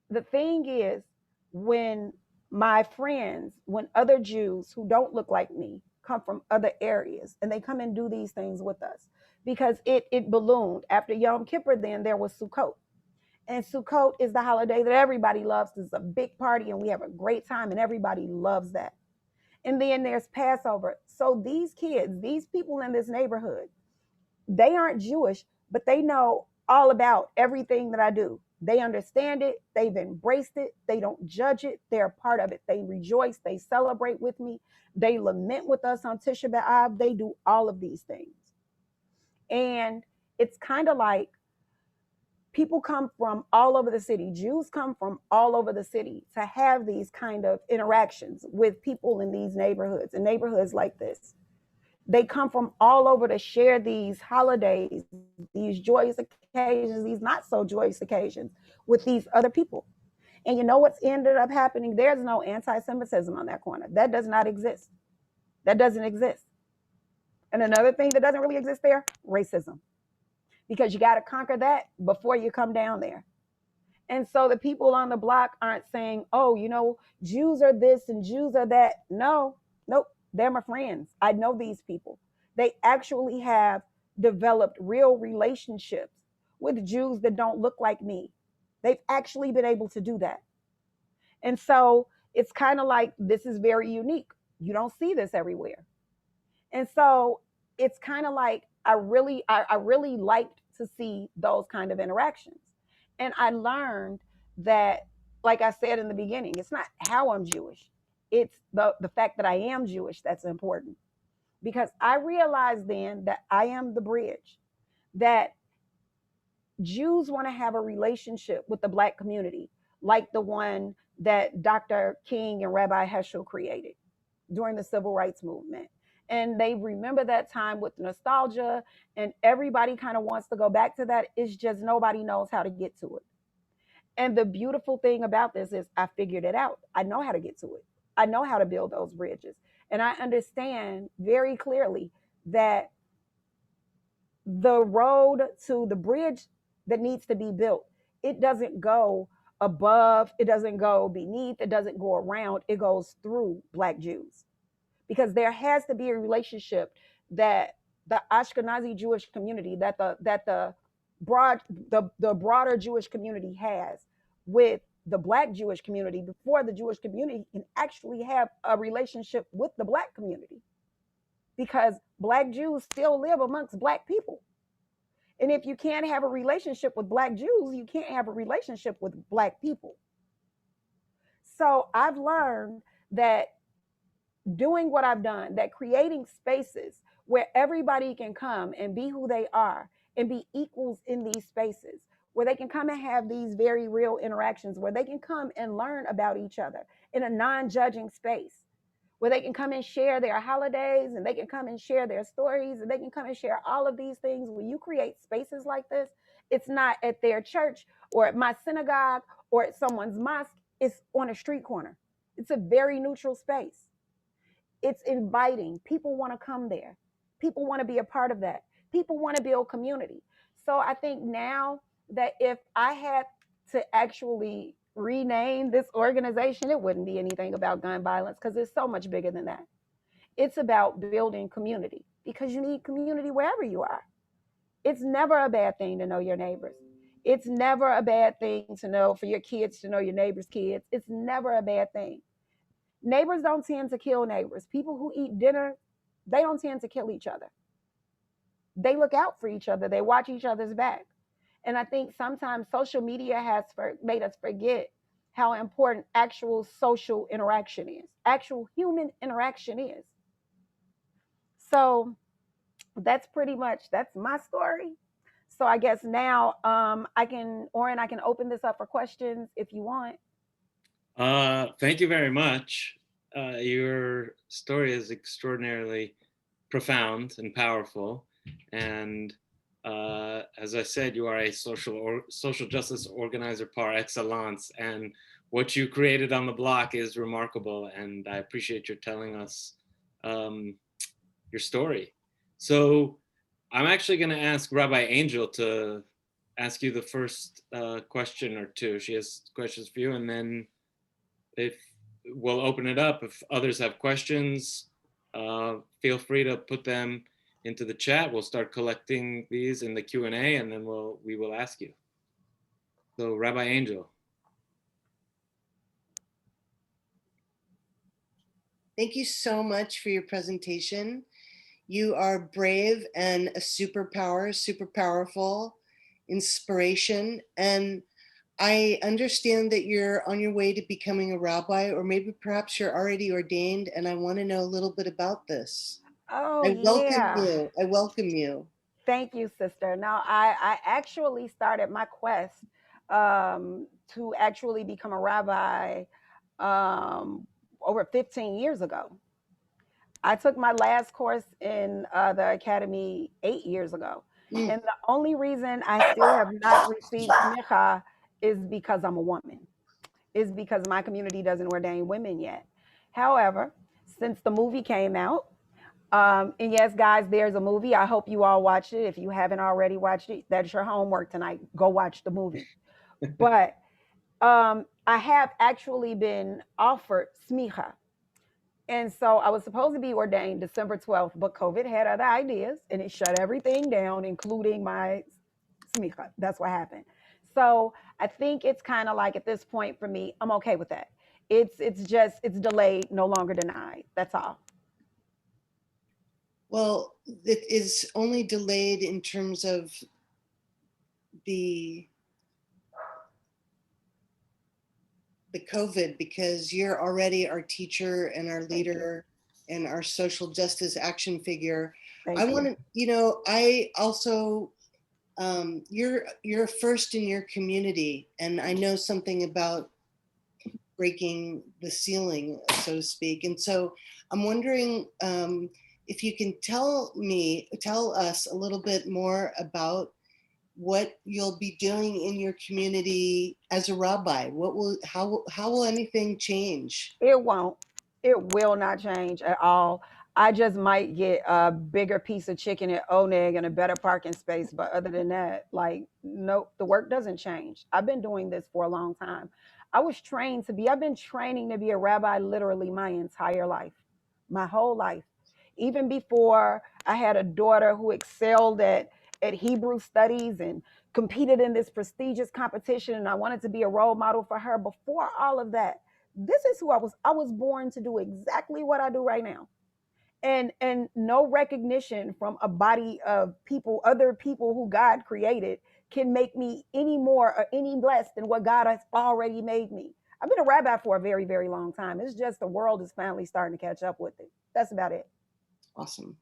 [SPEAKER 3] the thing is, when my friends, when other Jews who don't look like me come from other areas and they come and do these things with us, because it ballooned. After Yom Kippur, then there was Sukkot. And Sukkot is the holiday that everybody loves. It's a big party and we have a great time and everybody loves that. And then there's Passover. So these kids, these people in this neighborhood, they aren't Jewish, but they know all about everything that I do. They understand it. They've embraced it. They don't judge it. They're a part of it. They rejoice. They celebrate with me. They lament with us on Tisha B'Av. They do all of these things. And it's kind of like people come from all over the city. Jews come from all over the city to have these kind of interactions with people in these neighborhoods and neighborhoods like this. They come from all over to share these holidays, these joyous occasions, these not so joyous occasions with these other people. And you know what's ended up happening? There's no anti-Semitism on that corner. That does not exist. That doesn't exist. And another thing that doesn't really exist there, racism. Because you got to conquer that before you come down there. And so the people on the block aren't saying, oh, you know, Jews are this and Jews are that. No, nope. They're my friends. I know these people. They actually have developed real relationships with Jews that don't look like me. They've actually been able to do that. And so it's kind of like, this is very unique. You don't see this everywhere. And so it's kind of like, I really liked to see those kind of interactions. And I learned that, like I said in the beginning, it's not how I'm Jewish. It's the fact that I am Jewish that's important. Because I realized then that I am the bridge, that Jews want to have a relationship with the Black community, like the one that Dr. King and Rabbi Heschel created during the Civil Rights Movement. And they remember that time with nostalgia, and everybody kind of wants to go back to that. It's just nobody knows how to get to it. And the beautiful thing about this is I figured it out. I know how to get to it. I know how to build those bridges. And I understand very clearly that the road to the bridge that needs to be built, it doesn't go above, it doesn't go beneath, it doesn't go around, it goes through Black Jews. Because there has to be a relationship that the Ashkenazi Jewish community, that the broader Jewish community has with the Black Jewish community before the Jewish community can actually have a relationship with the Black community. Because Black Jews still live amongst Black people. And if you can't have a relationship with Black Jews, you can't have a relationship with Black people. So I've learned that doing what I've done, that creating spaces where everybody can come and be who they are and be equals in these spaces, where they can come and have these very real interactions, where they can come and learn about each other in a non-judging space, where they can come and share their holidays, and they can come and share their stories, and they can come and share all of these things. When you create spaces like this, it's not at their church or at my synagogue or at someone's mosque, it's on a street corner. It's a very neutral space. It's inviting. People want to come there. People want to be a part of that. People want to build community. So I think now that if I had to actually rename this organization, it wouldn't be anything about gun violence because it's so much bigger than that. It's about building community because you need community wherever you are. It's never a bad thing to know your neighbors. It's never a bad thing to know for your kids to know your neighbors' kids. It's never a bad thing. Neighbors don't tend to kill neighbors. People who eat dinner, they don't tend to kill each other. They look out for each other. They watch each other's back. And I think sometimes social media has made us forget how important actual social interaction is, actual human interaction is. So that's pretty much, that's my story. So I guess now Oren, I can open this up for questions if you want.
[SPEAKER 2] Thank you very much. Your story is extraordinarily profound and powerful. And as I said, you are a social justice organizer par excellence. And what you created on the block is remarkable. And I appreciate your telling us your story. So I'm actually going to ask Rabbi Angel to ask you the first question or two. She has questions for you, and then if we'll open it up. If others have questions, feel free to put them into the chat. We'll start collecting these in the Q&A, and then we will ask you. So Rabbi Angel.
[SPEAKER 1] Thank you so much for your presentation. You are brave and a superpower, super powerful, inspiration. And I understand that you're on your way to becoming a rabbi, or maybe perhaps you're already ordained, and I want to know a little bit about this.
[SPEAKER 3] Oh,
[SPEAKER 1] I welcome
[SPEAKER 3] yeah.
[SPEAKER 1] you. I welcome you.
[SPEAKER 3] Thank you, sister. Now, I actually started my quest to actually become a rabbi over 15 years ago. I took my last course in the academy 8 years ago. And the only reason I still have not received smicha is because I'm a woman, is because my community doesn't ordain women yet. However, since the movie came out, and yes, guys, there's a movie. I hope you all watched it. If you haven't already watched it, that's your homework tonight. Go watch the movie. But I have actually been offered smicha. And so I was supposed to be ordained December 12th, but COVID had other ideas and it shut everything down, including my smicha. That's what happened. So I think it's kind of like at this point for me, I'm okay with that. It's delayed, no longer denied. That's all.
[SPEAKER 1] Well, it is only delayed in terms of the COVID, because you're already our teacher and our leader and our social justice action figure. I want to, I also, you're first in your community, and I know something about breaking the ceiling, so to speak. And so I'm wondering if you can tell us a little bit more about what you'll be doing in your community as a rabbi. How will anything change?
[SPEAKER 3] It won't. It will not change at all. I just might get a bigger piece of chicken at Oneg and a better parking space. But other than that, like, nope, the work doesn't change. I've been doing this for a long time. I've been training to be a rabbi literally my entire life, my whole life. Even before I had a daughter who excelled at Hebrew studies and competed in this prestigious competition, and I wanted to be a role model for her. Before all of that, this is who I was. I was born to do exactly what I do right now. And no recognition from a body of people, other people who God created, can make me any more or any less than what God has already made me. I've been a rabbi for a very, very long time. It's just the world is finally starting to catch up with it. That's about it.
[SPEAKER 1] Awesome.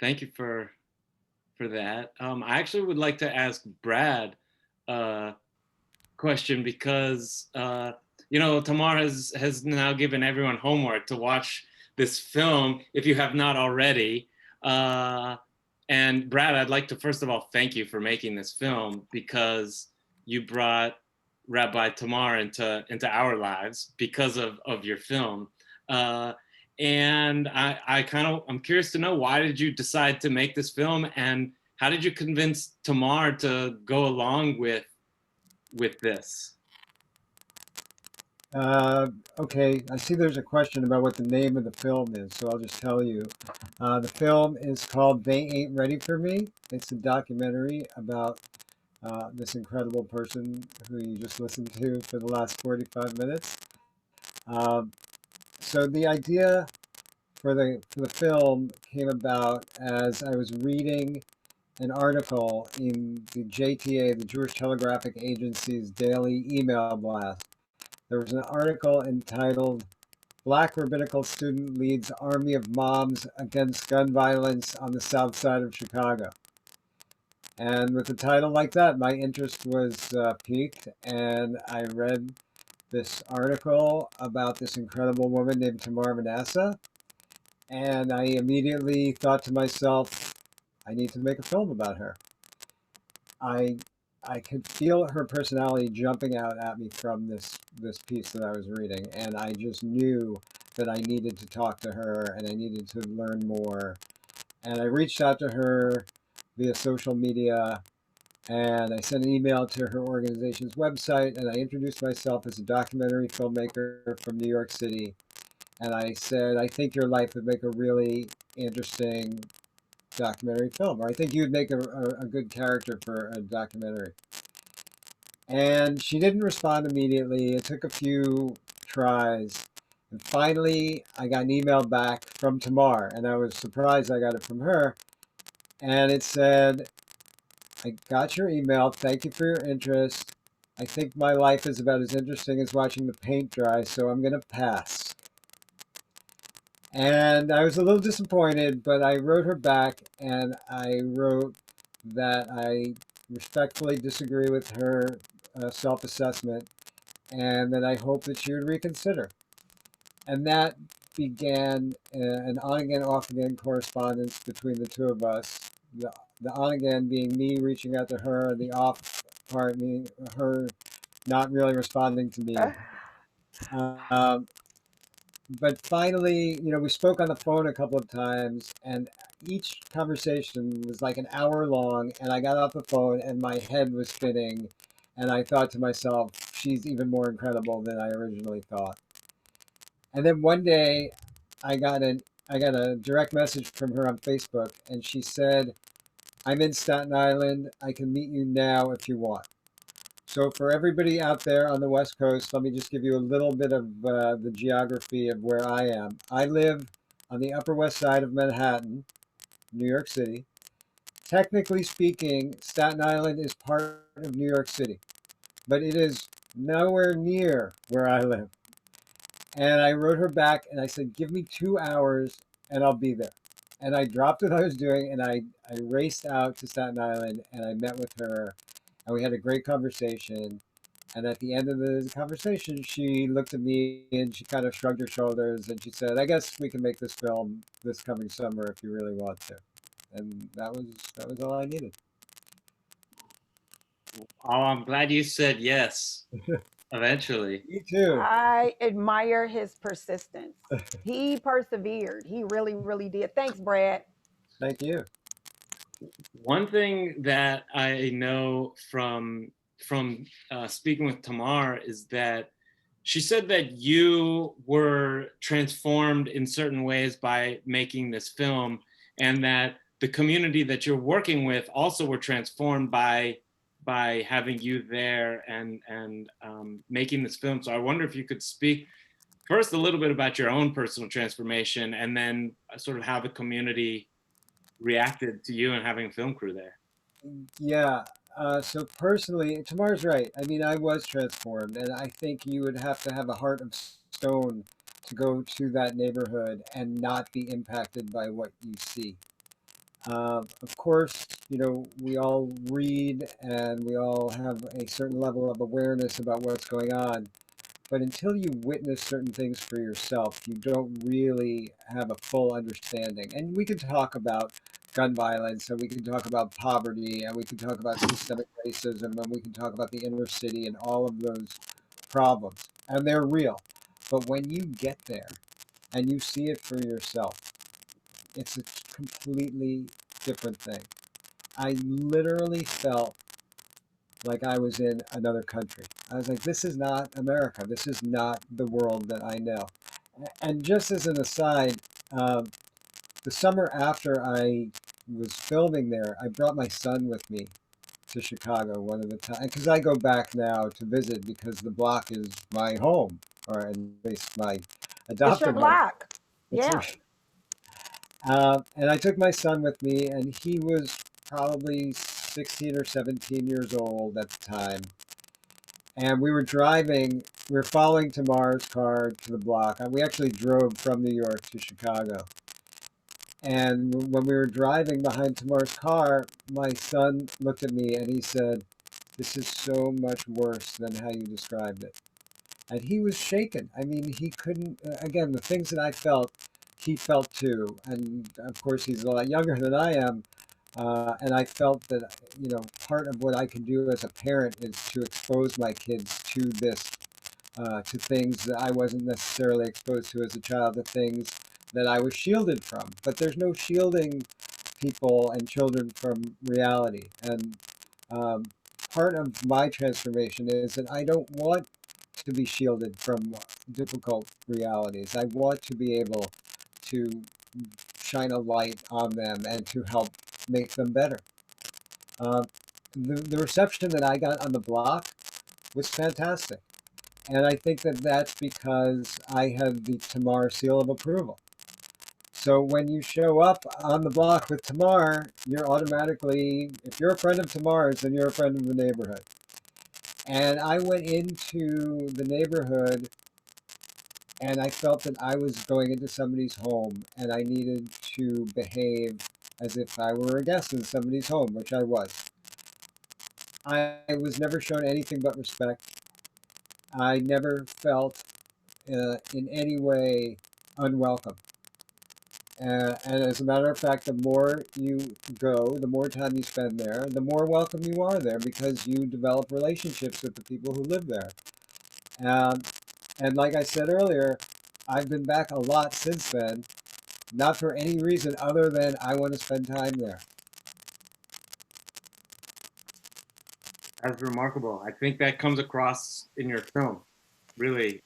[SPEAKER 2] Thank you for for that. I actually would like to ask Brad a question because Tamar has now given everyone homework to watch this film if you have not already. And Brad, I'd like to first of all thank you for making this film, because you brought Rabbi Tamar into our lives because of your film. And I'm curious to know, why did you decide to make this film, and how did you convince Tamar to go along with this?
[SPEAKER 4] Okay, I see there's a question about what the name of the film is, so I'll just tell you. The film is called They Ain't Ready for Me. It's a documentary about this incredible person who you just listened to for the last 45 minutes. Um, so the idea for the film came about as I was reading an article in the JTA, the Jewish Telegraphic Agency's daily email blast. There was an article entitled Black Rabbinical Student Leads Army of Moms Against Gun Violence on the South Side of Chicago. And with a title like that, my interest was piqued, and I read this article about this incredible woman named Tamar Manasseh, and I immediately thought to myself, I need to make a film about her. I I could feel her personality jumping out at me from this piece that I was reading, and I just knew that I needed to talk to her and I needed to learn more. And I reached out to her via social media, and I sent an email to her organization's website, and I introduced myself as a documentary filmmaker from New York City. And I said, I think your life would make a really interesting documentary film, or I think you'd make a good character for a documentary. And she didn't respond immediately. It took a few tries. And finally, I got an email back from Tamar, and I was surprised I got it from her. And it said, I got your email. Thank you for your interest. I think my life is about as interesting as watching the paint dry, so I'm going to pass. And I was a little disappointed, but I wrote her back, and I wrote that I respectfully disagree with her self-assessment, and that I hope that she would reconsider. And that began an on-again, off-again correspondence between the two of us. The on-again being me reaching out to her, and the off part being her not really responding to me. Um, but finally, we spoke on the phone a couple of times, and each conversation was like an hour long, and I got off the phone and my head was spinning, and I thought to myself, she's even more incredible than I originally thought. And then one day I got a direct message from her on Facebook, and she said, I'm in Staten Island. I can meet you now if you want. So for everybody out there on the West Coast, let me just give you a little bit of the geography of where I am. I live on the Upper West Side of Manhattan, New York City. Technically speaking, Staten Island is part of New York City, but it is nowhere near where I live. And I wrote her back and I said, give me 2 hours and I'll be there. And I dropped what I was doing and I raced out to Staten Island and I met with her and we had a great conversation. And at the end of the conversation, she looked at me and she kind of shrugged her shoulders and she said, I guess we can make this film this coming summer if you really want to. And that was all I needed.
[SPEAKER 2] Oh, I'm glad you said yes eventually.
[SPEAKER 4] Me too.
[SPEAKER 3] I admire his persistence. He persevered. He really, really did. Thanks, Brad.
[SPEAKER 4] Thank you.
[SPEAKER 2] One thing that I know from speaking with Tamar is that she said that you were transformed in certain ways by making this film, and that the community that you're working with also were transformed by having you there and making this film. So I wonder if you could speak first a little bit about your own personal transformation, and then sort of how the community reacted to you and having a film crew there.
[SPEAKER 4] Yeah. So personally, Tamar's right. I mean, I was transformed, and I think you would have to have a heart of stone to go to that neighborhood and not be impacted by what you see. Of course, we all read and we all have a certain level of awareness about what's going on. But until you witness certain things for yourself, you don't really have a full understanding. And we can talk about gun violence, and we can talk about poverty, and we can talk about systemic racism, and we can talk about the inner city and all of those problems. And they're real. But when you get there and you see it for yourself, it's a completely different thing. I literally felt like I was in another country. I was like, this is not America. This is not the world that I know. And just as an aside, the summer after I was filming there, I brought my son with me to Chicago one of the times, because I go back now to visit because the block is my home, or at least my
[SPEAKER 3] It's your
[SPEAKER 4] adopted home.
[SPEAKER 3] block.
[SPEAKER 4] It's
[SPEAKER 3] Yeah.
[SPEAKER 4] And I took my son with me, and he was probably 16 or 17 years old at the time. And we were following Tamar's car to the block. We actually drove from New York to Chicago. And when we were driving behind Tamar's car, my son looked at me and he said, "This is so much worse than how you described it." And he was shaken. I mean, he couldn't, again, the things that I felt, he felt too. And of course, he's a lot younger than I am. And I felt that, part of what I can do as a parent is to expose my kids to this, to things that I wasn't necessarily exposed to as a child, to things that I was shielded from. But there's no shielding people and children from reality. And part of my transformation is that I don't want to be shielded from difficult realities. I want to be able to shine a light on them and to help make them better. The reception that I got on the block was fantastic. And I think that that's because I had the Tamar seal of approval. So when you show up on the block with Tamar, you're automatically, if you're a friend of Tamar's, then you're a friend of the neighborhood. And I went into the neighborhood and I felt that I was going into somebody's home and I needed to behave as if I were a guest in somebody's home, which I was. I was never shown anything but respect. I never felt in any way unwelcome. And as a matter of fact, the more you go, the more time you spend there, the more welcome you are there because you develop relationships with the people who live there. And like I said earlier, I've been back a lot since then, not for any reason other than I want to spend time there.
[SPEAKER 2] That's remarkable. I think that comes across in your film, really.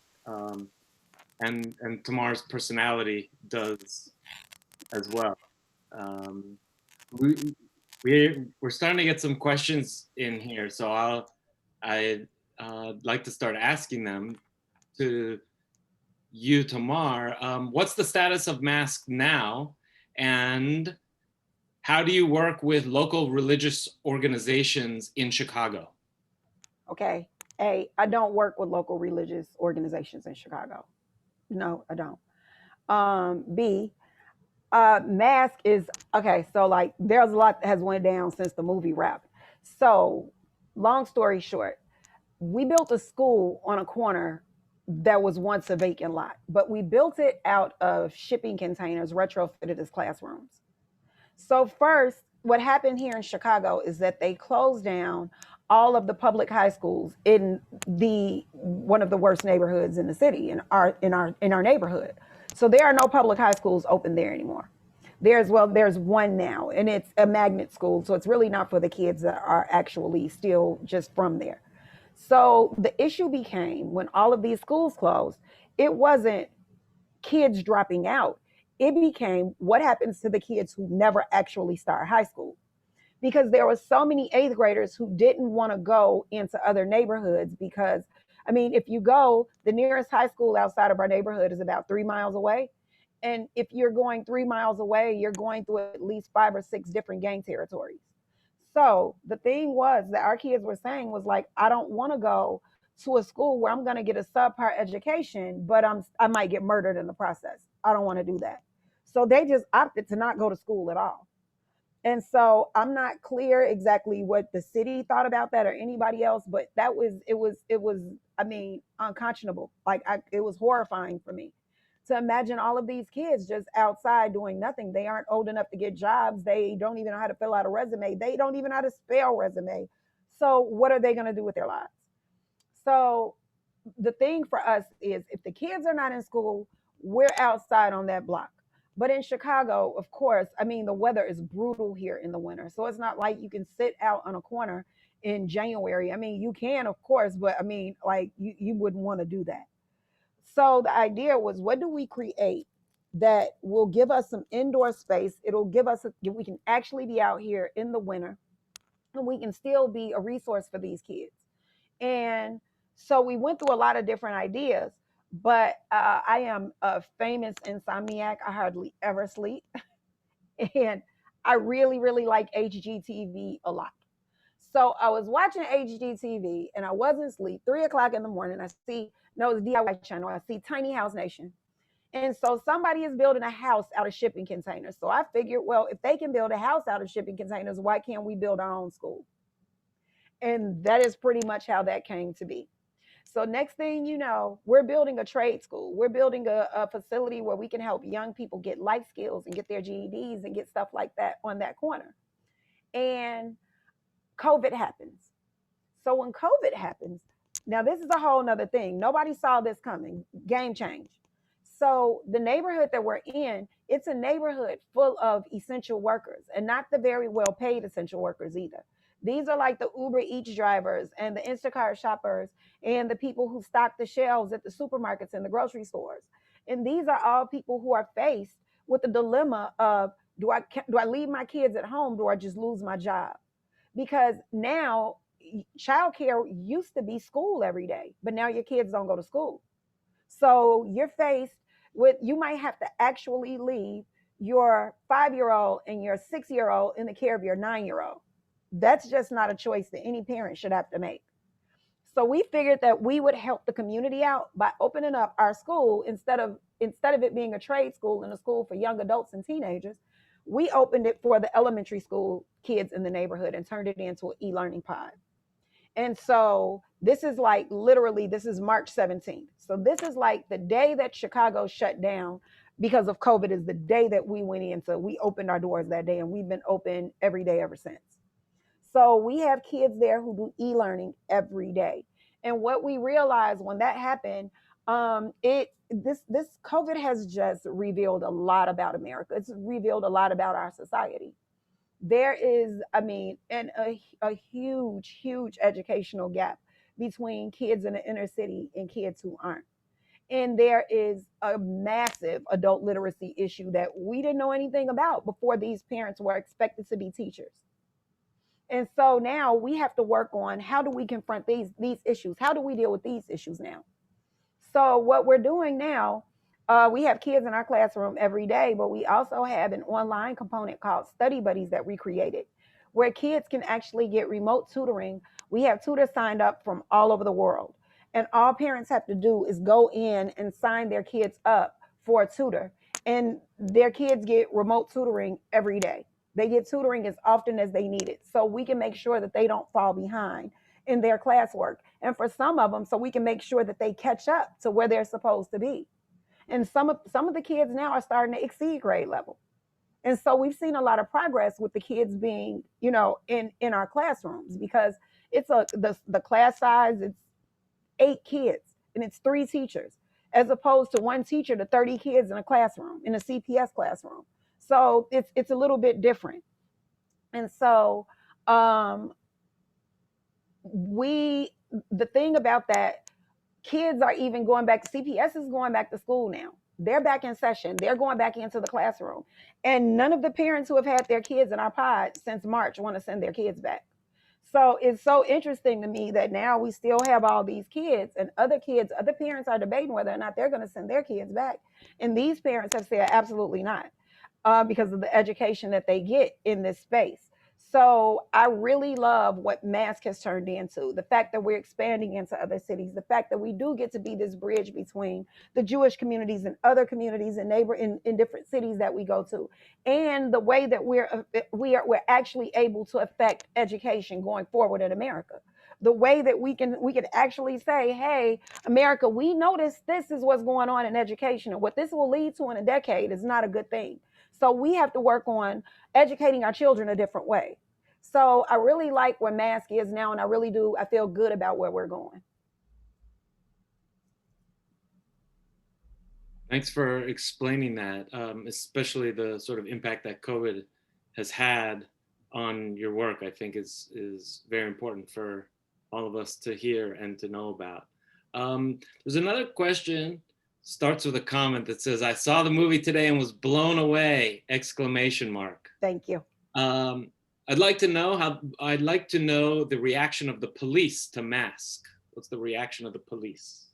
[SPEAKER 2] And Tamar's personality does as well. We're starting to get some questions in here, so I'd like to start asking them to you, Tamar. What's the status of masks now, and how do you work with local religious organizations in Chicago?
[SPEAKER 3] Okay. A, I don't work with local religious organizations in Chicago. No, I don't. B, mask is okay. So like, there's a lot that has went down since the movie wrapped. So, long story short, we built a school on a corner that was once a vacant lot, but we built it out of shipping containers retrofitted as classrooms. So first, what happened here in Chicago is that they closed down all of the public high schools in the one of the worst neighborhoods in the city, in our neighborhood. So there are no public high schools open there anymore. There's one now, and it's a magnet school, so it's really not for the kids that are actually still just from there. So the issue became when all of these schools closed, it wasn't kids dropping out. It became what happens to the kids who never actually start high school. Because there were so many eighth graders who didn't want to go into other neighborhoods because, I mean, if you go, the nearest high school outside of our neighborhood is about 3 miles away. And if you're going 3 miles away, you're going through at least 5 or 6 different gang territories. So the thing was that our kids were saying was like, I don't want to go to a school where I'm going to get a subpar education, but I might get murdered in the process. I don't want to do that. So they just opted to not go to school at all. And so I'm not clear exactly what the city thought about that or anybody else, but it was, I mean, unconscionable. Like it was horrifying for me to imagine all of these kids just outside doing nothing. They aren't old enough to get jobs. They don't even know how to fill out a resume. They don't even know how to spell resume. So what are they going to do with their lives? So the thing for us is if the kids are not in school, we're outside on that block. But in Chicago, of course, I mean, the weather is brutal here in the winter. So it's not like you can sit out on a corner in January. I mean, you can, of course, but I mean, like you wouldn't want to do that. So the idea was, what do we create that will give us some indoor space? It'll give us, we can actually be out here in the winter and we can still be a resource for these kids. And so we went through a lot of different ideas, but I am a famous insomniac. I hardly ever sleep. And I really, really like HGTV a lot. So I was watching HGTV and I wasn't asleep. 3 o'clock in the morning, I see, no, it's DIY channel. I see Tiny House Nation. And so somebody is building a house out of shipping containers. So I figured, well, if they can build a house out of shipping containers, why can't we build our own school? And that is pretty much how that came to be. So next thing you know, we're building a trade school. We're building a facility where we can help young people get life skills and get their GEDs and get stuff like that on that corner. And COVID happens. So when COVID happens, now this is a whole nother thing. Nobody saw this coming. Game change. So the neighborhood that we're in, it's a neighborhood full of essential workers and not the very well paid essential workers either. These are like the Uber Eats drivers and the Instacart shoppers and the people who stock the shelves at the supermarkets and the grocery stores. And these are all people who are faced with the dilemma of, do I leave my kids at home? Do I just lose my job? Because now childcare used to be school every day, but now your kids don't go to school. So you're faced with, you might have to actually leave your 5-year-old and your 6-year-old in the care of your 9-year-old. That's just not a choice that any parent should have to make. So we figured that we would help the community out by opening up our school instead of it being a trade school and a school for young adults and teenagers. We opened it for the elementary school kids in the neighborhood and turned it into an e-learning pod. And so this is like literally, this is March 17th. So this is like the day that Chicago shut down because of COVID is the day that we went in. So we opened our doors that day and we've been open every day ever since. So we have kids there who do e-learning every day. And what we realized when that happened, this COVID has just revealed a lot about America. It's revealed a lot about our society. There is, I mean, a huge, huge educational gap between kids in the inner city and kids who aren't. And there is a massive adult literacy issue that we didn't know anything about before these parents were expected to be teachers. And so now we have to work on, how do we confront these issues? How do we deal with these issues now? So what we're doing now, we have kids in our classroom every day, but we also have an online component called Study Buddies that we created, where kids can actually get remote tutoring. We have tutors signed up from all over the world. And all parents have to do is go in and sign their kids up for a tutor. And their kids get remote tutoring every day. They get tutoring as often as they need it. So we can make sure that they don't fall behind in their classwork. And for some of them, so we can make sure that they catch up to where they're supposed to be. And some of the kids now are starting to exceed grade level. And so we've seen a lot of progress with the kids being, in our classrooms, because it's the class size, it's 8 kids and it's 3 teachers, as opposed to 1 teacher to 30 kids in a classroom, in a CPS classroom. So it's a little bit different. And so the thing about that, kids are even going back, CPS is going back to school now. They're back in session. They're going back into the classroom. And none of the parents who have had their kids in our pod since March want to send their kids back. So it's so interesting to me that now we still have all these kids, and other parents are debating whether or not they're going to send their kids back. And these parents have said absolutely not, because of the education that they get in this space. So I really love what Mask has turned into. The fact that we're expanding into other cities, the fact that we do get to be this bridge between the Jewish communities and other communities and in different cities that we go to, and the way that we're actually able to affect education going forward in America. The way that we can actually say, hey, America, we notice this is what's going on in education, and what this will lead to in a decade is not a good thing. So we have to work on educating our children a different way. So I really like where Mask is now, and I feel good about where we're going.
[SPEAKER 2] Thanks for explaining that, especially the sort of impact that COVID has had on your work. I think is very important for all of us to hear and to know about. There's another question, starts with a comment that says, "I saw the movie today and was blown away!" Exclamation mark.
[SPEAKER 3] Thank you.
[SPEAKER 2] I'd like to know the reaction of the police to Mask. What's the reaction of the police?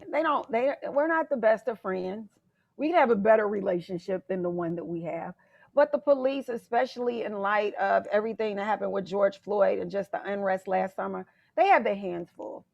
[SPEAKER 3] We're not the best of friends. We could have a better relationship than the one that we have. But the police, especially in light of everything that happened with George Floyd and just the unrest last summer, they have their hands full.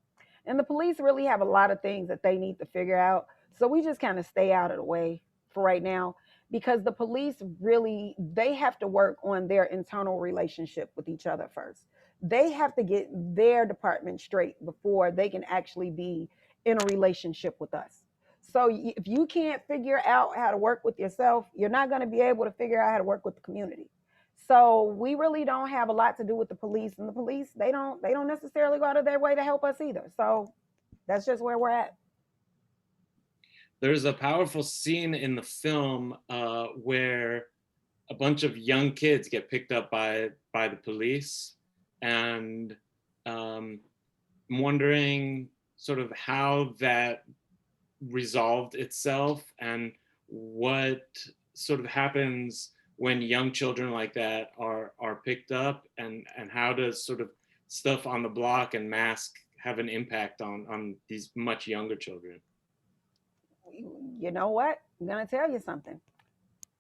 [SPEAKER 3] And the police really have a lot of things that they need to figure out. So we just kind of stay out of the way for right now, because the police really, they have to work on their internal relationship with each other first. They have to get their department straight before they can actually be in a relationship with us. So if you can't figure out how to work with yourself, you're not going to be able to figure out how to work with the community. So we really don't have a lot to do with the police, and the police, they don't necessarily go out of their way to help us either. So that's just where we're at.
[SPEAKER 2] There's a powerful scene in the film where a bunch of young kids get picked up by the police, and I'm wondering sort of how that resolved itself and what sort of happens when young children like that are picked up, and how does sort of stuff on the block and Mask have an impact on these much younger children?
[SPEAKER 3] You know what? I'm going to tell you something.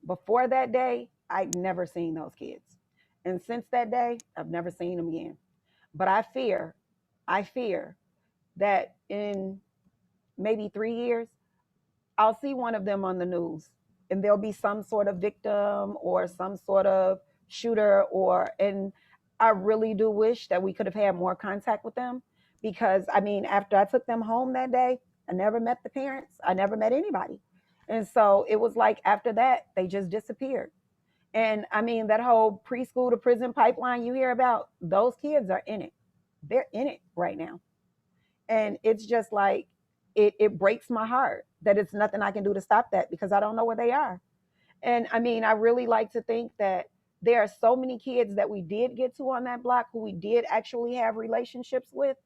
[SPEAKER 3] Before that day, I'd never seen those kids. And since that day, I've never seen them again. But I fear that in maybe 3 years, I'll see one of them on the news, and there'll be some sort of victim or some sort of shooter, and I really do wish that we could have had more contact with them, because I mean, after I took them home that day, I never met the parents. I never met anybody. And so it was like after that, they just disappeared. And I mean, that whole preschool to prison pipeline you hear about, those kids are in it. They're in it right now. And it's just like, it breaks my heart that it's nothing I can do to stop that, because I don't know where they are. And I mean, I really like to think that there are so many kids that we did get to on that block who we did actually have relationships with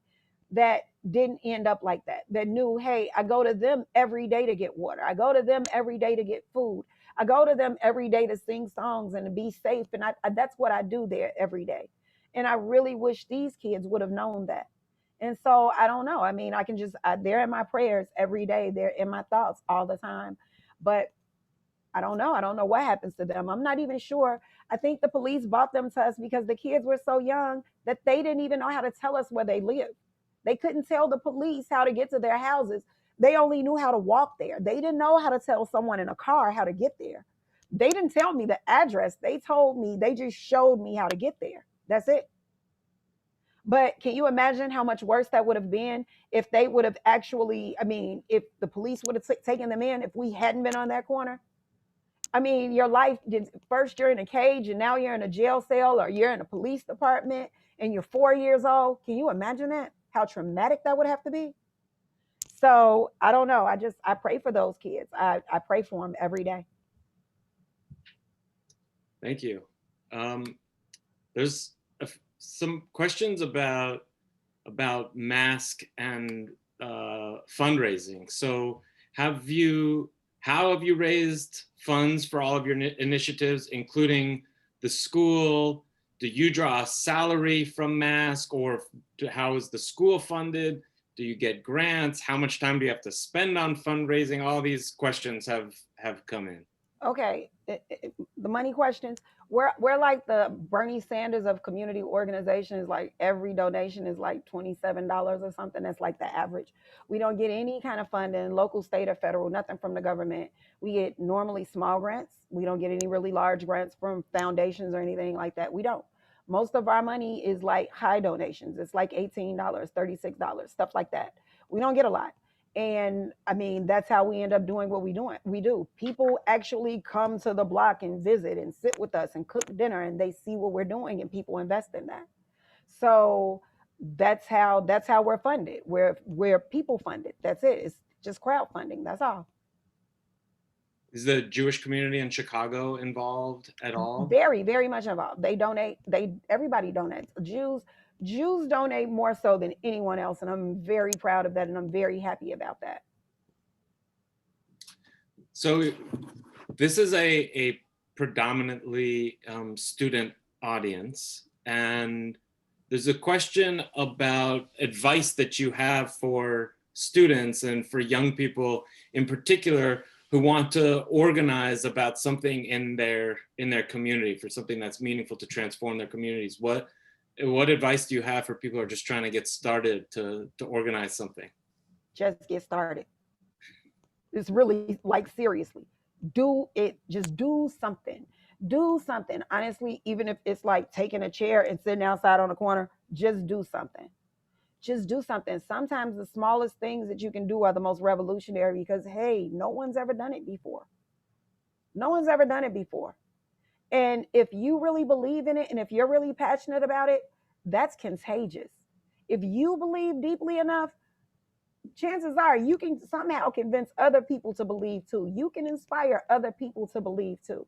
[SPEAKER 3] that didn't end up like that. That knew, hey, I go to them every day to get water. I go to them every day to get food. I go to them every day to sing songs and to be safe. And that's what I do there every day. And I really wish these kids would have known that. And so I don't know. I mean, they're in my prayers every day. They're in my thoughts all the time. But I don't know. I don't know what happens to them. I'm not even sure. I think the police brought them to us because the kids were so young that they didn't even know how to tell us where they lived. They couldn't tell the police how to get to their houses. They only knew how to walk there. They didn't know how to tell someone in a car how to get there. They didn't tell me the address. They just showed me how to get there. That's it. But can you imagine how much worse that would have been if they would have actually, I mean, if the police would have taken them in, if we hadn't been on that corner? I mean, your life, first you're in a cage and now you're in a jail cell, or you're in a police department and you're 4 years old. Can you imagine that? How traumatic that would have to be? So I don't know. I pray for those kids. I pray for them every day.
[SPEAKER 2] Thank you. There's some questions about Mask and fundraising. So how have you raised funds for all of your initiatives, including the school? Do you draw a salary from Mask, or how is the school funded? Do you get grants? How much time do you have to spend on fundraising? All these questions have come in.
[SPEAKER 3] Okay, the money questions. We're like the Bernie Sanders of community organizations. Like every donation is like $27 or something. That's like the average. We don't get any kind of funding, local, state, or federal, nothing from the government. We get normally small grants. We don't get any really large grants from foundations or anything like that. We don't. Most of our money is like high donations. It's like $18, $36, stuff like that. We don't get a lot. And I mean, that's how we end up doing what we do. People actually come to the block and visit and sit with us and cook dinner, and they see what we're doing, and people invest in that. So that's how we're funded. We're people funded. That's it. It's just crowdfunding. That's all.
[SPEAKER 2] Is the Jewish community in Chicago involved at all?
[SPEAKER 3] Very, very much involved. They donate. Everybody donates. Jews donate more so than anyone else, and I'm very proud of that, and I'm very happy about that.
[SPEAKER 2] So this is a predominantly student audience, and there's a question about advice that you have for students and for young people in particular who want to organize about something in their community, for something that's meaningful to transform their communities. What advice do you have for people who are just trying to get started to organize something?
[SPEAKER 3] Just get started. It's really, like, seriously, do it. Just do something. Do something. Honestly, even if it's like taking a chair and sitting outside on a corner, just do something. Just do something. Sometimes the smallest things that you can do are the most revolutionary, because, hey, no one's ever done it before. No one's ever done it before. And if you really believe in it, and if you're really passionate about it, that's contagious. If you believe deeply enough, chances are you can somehow convince other people to believe too. You can inspire other people to believe too.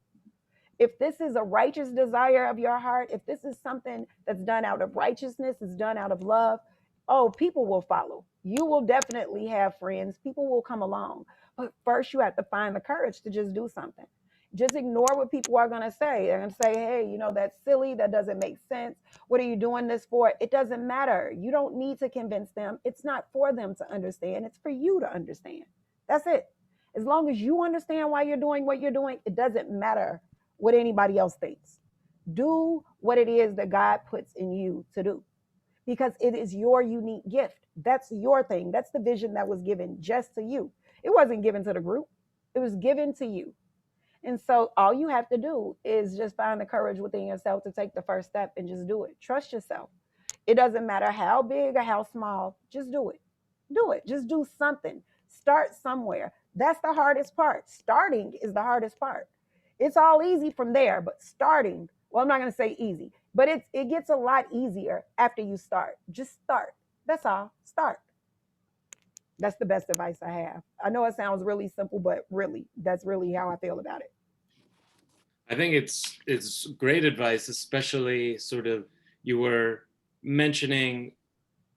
[SPEAKER 3] If this is a righteous desire of your heart, if this is something that's done out of righteousness, is done out of love, oh, people will follow. You will definitely have friends. People will come along. But first, you have to find the courage to just do something. Just ignore what people are going to say. They're going to say, hey, that's silly. That doesn't make sense. What are you doing this for? It doesn't matter. You don't need to convince them. It's not for them to understand. It's for you to understand. That's it. As long as you understand why you're doing what you're doing, it doesn't matter what anybody else thinks. Do what it is that God puts in you to do, because it is your unique gift. That's your thing. That's the vision that was given just to you. It wasn't given to the group. It was given to you. And so all you have to do is just find the courage within yourself to take the first step and just do it. Trust yourself. It doesn't matter how big or how small, just do it. Do it. Just do something. Start somewhere. That's the hardest part. Starting is the hardest part. It's all easy from there, but starting, well, I'm not going to say easy, but it gets a lot easier after you start. Just start. That's all. Start. That's the best advice I have. I know it sounds really simple, but really, that's really how I feel about it.
[SPEAKER 2] I think it's great advice, especially sort of, you were mentioning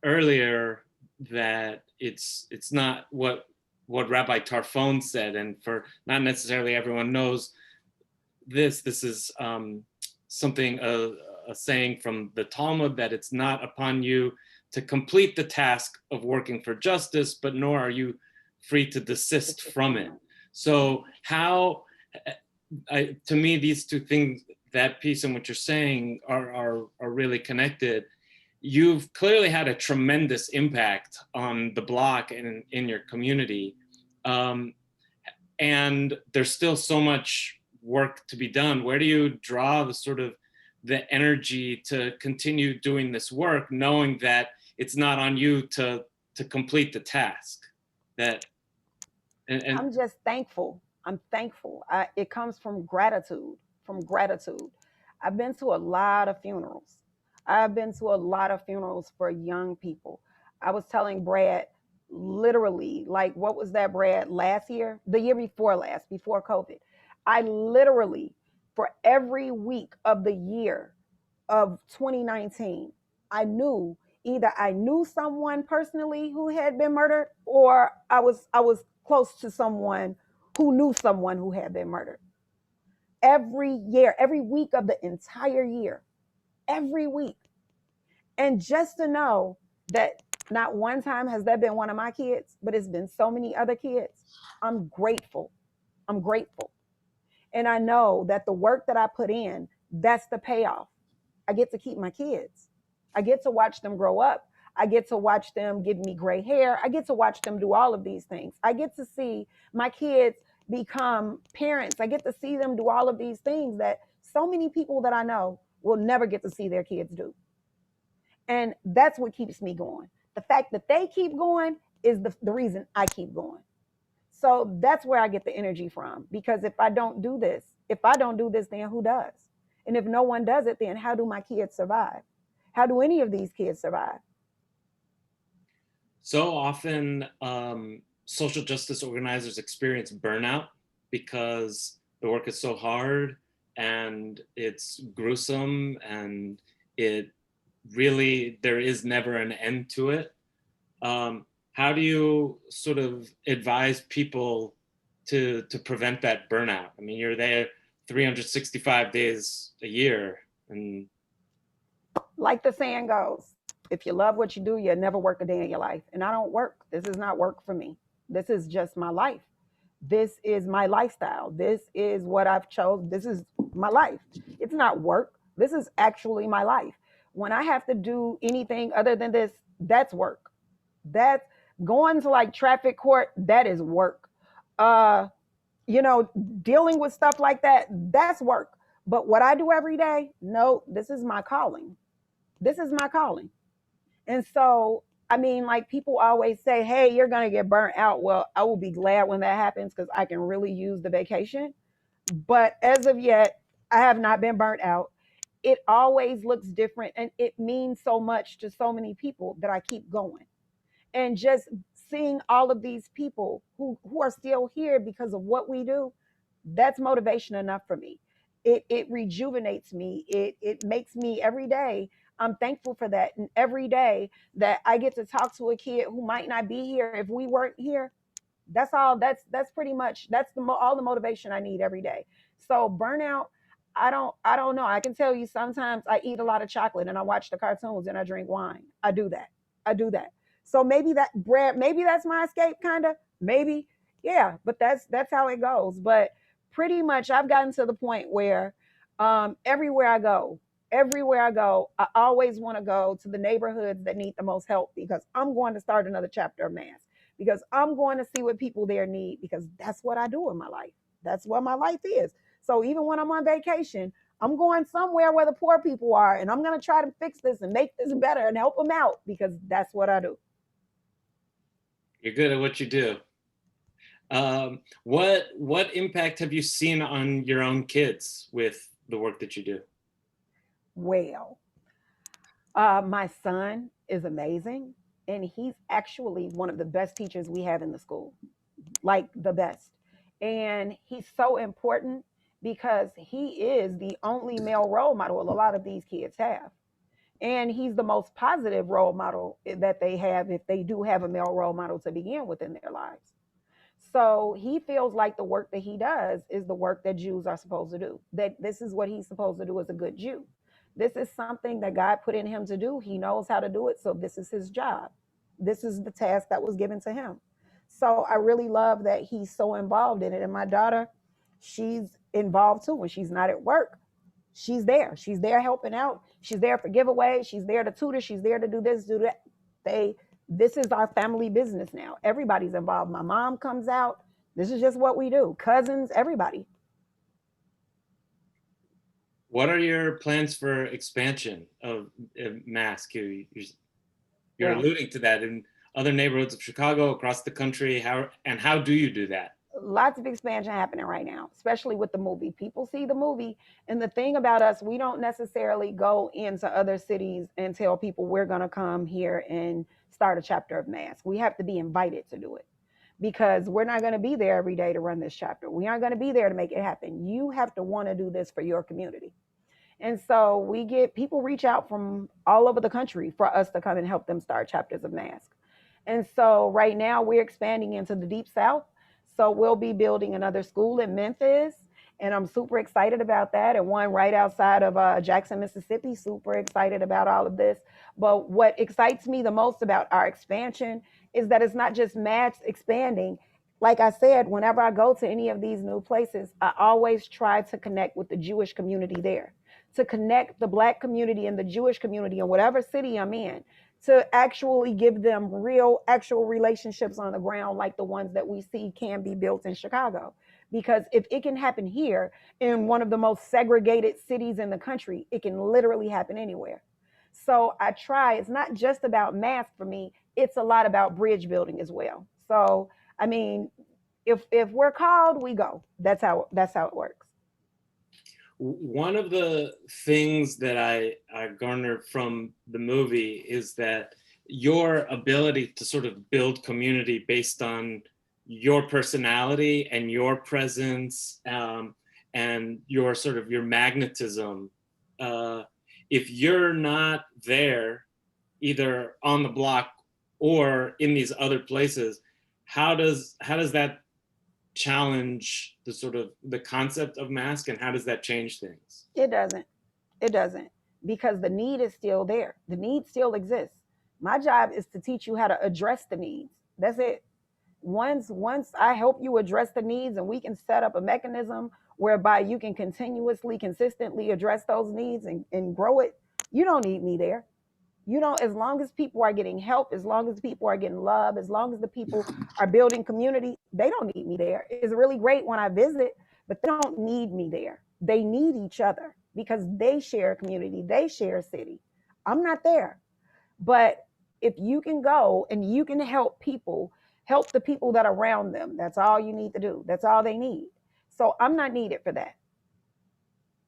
[SPEAKER 2] earlier that it's not what Rabbi Tarfon said, and for not necessarily everyone knows this is something, a saying from the Talmud, that it's not upon you to complete the task of working for justice, but nor are you free to desist from it. So how, to me, these two things, that piece and what you're saying, are really connected. You've clearly had a tremendous impact on the block and in your community. And there's still so much work to be done. Where do you draw the energy to continue doing this work, knowing that it's not on you to complete the task?
[SPEAKER 3] I'm just thankful. I'm thankful. It comes from gratitude. I've been to a lot of funerals. I've been to a lot of funerals for young people. I was telling Brad, literally, like, what was that, Brad, last year? The year before last, before COVID. I literally, for every week of the year of 2019, I knew someone personally who had been murdered, or I was close to someone who knew someone who had been murdered. Every year, every week of the entire year, every week. And just to know that not one time has that been one of my kids, but it's been so many other kids, I'm grateful. And I know that the work that I put in, that's the payoff. I get to keep my kids. I get to watch them grow up. I get to watch them give me gray hair. I get to watch them do all of these things. I get to see my kids become parents. I get to see them do all of these things that so many people that I know will never get to see their kids do. And that's what keeps me going. The fact that they keep going is the reason I keep going. So that's where I get the energy from. Because if I don't do this, then who does? And if no one does it, then how do my kids survive? How do any of these kids survive?
[SPEAKER 2] So often, social justice organizers experience burnout because the work is so hard and it's gruesome, and it really, there is never an end to it. How do you sort of advise people to prevent that burnout? I mean, you're there 365 days a year, and
[SPEAKER 3] like the saying goes, if you love what you do, you'll never work a day in your life. And I don't work. This is not work for me. This is just my life. This is my lifestyle. This is what I've chosen. This is my life. It's not work. This is actually my life. When I have to do anything other than this, that's work. That's going to like traffic court, that is work. Dealing with stuff like that, that's work. But what I do every day, no, this is my calling. This is my calling. And so, I mean, like people always say, hey, you're going to get burnt out. Well, I will be glad when that happens because I can really use the vacation. But as of yet, I have not been burnt out. It always looks different, and it means so much to so many people that I keep going. And just seeing all of these people who are still here because of what we do, that's motivation enough for me. It rejuvenates me. It makes me every day. I'm thankful for that. And every day that I get to talk to a kid who might not be here if we weren't here, that's all. That's pretty much all the motivation I need every day. So burnout, I don't know. I can tell you sometimes I eat a lot of chocolate and I watch the cartoons and I drink wine. I do that. So maybe that bread, maybe that's my escape, kind of. Maybe, yeah. But that's how it goes. But pretty much, I've gotten to the point where everywhere I go, I always want to go to the neighborhoods that need the most help because I'm going to start another chapter of Mass. Because I'm going to see what people there need, because that's what I do in my life. That's what my life is. So even when I'm on vacation, I'm going somewhere where the poor people are, and I'm going to try to fix this and make this better and help them out, because that's what I do.
[SPEAKER 2] You're good at what you do. What impact have you seen on your own kids with the work that you do?
[SPEAKER 3] Well, my son is amazing, and he's actually one of the best teachers we have in the school, like the best. And he's so important because he is the only male role model a lot of these kids have. And he's the most positive role model that they have, if they do have a male role model to begin with in their lives. So he feels like the work that he does is the work that Jews are supposed to do, that this is what he's supposed to do as a good Jew. This is something that God put in him to do. He knows how to do it. So this is his job. This is the task that was given to him. So I really love that he's so involved in it. And my daughter, she's involved too. When she's not at work, she's there. She's there helping out. She's there for giveaways. She's there to tutor. She's there to do this, do that. This is our family business now. Everybody's involved. My mom comes out. This is just what we do. Cousins, everybody.
[SPEAKER 2] What are your plans for expansion of Mask? You're alluding to that in other neighborhoods of Chicago, across the country. How do you do that?
[SPEAKER 3] Lots of expansion happening right now, especially with the movie. People see the movie, and the thing about us, we don't necessarily go into other cities and tell people we're going to come here and start a chapter of Mask. We have to be invited to do it, because we're not going to be there every day to run this chapter. We aren't going to be there to make it happen. You have to want to do this for your community. And so we get people reach out from all over the country for us to come and help them start chapters of Mask. And so right now we're expanding into the Deep South. So we'll be building another school in Memphis, and I'm super excited about that. And one right outside of Jackson, Mississippi, super excited about all of this. But what excites me the most about our expansion is that it's not just Mass expanding. like I said, whenever I go to any of these new places, I always try to connect with the Jewish community there, to connect the Black community and the Jewish community in whatever city I'm in, to actually give them real, actual relationships on the ground, like the ones that we see can be built in Chicago. Because if it can happen here in one of the most segregated cities in the country, it can literally happen anywhere. So I try, it's not just about math for me, it's a lot about bridge building as well. So I mean, if we're called, we go. That's how it works.
[SPEAKER 2] One of the things that I garnered from the movie is that your ability to sort of build community based on your personality and your presence, and your sort of your magnetism. If you're not there, either on the block or in these other places, how does that challenge the sort of the concept of mask, and how does that change things?
[SPEAKER 3] It doesn't, because the need is still there. The need still exists. My job is to teach you how to address the needs. That's it. Once I help you address the needs, and we can set up a mechanism whereby you can continuously, consistently address those needs and grow it, you don't need me there. You know, as long as people are getting help, as long as people are getting love, as long as the people are building community, they don't need me there. It's really great when I visit, but they don't need me there. They need each other because they share a community, they share a city. I'm not there. But if you can go and you can help people, help the people that are around them, that's all you need to do. That's all they need. So I'm not needed for that.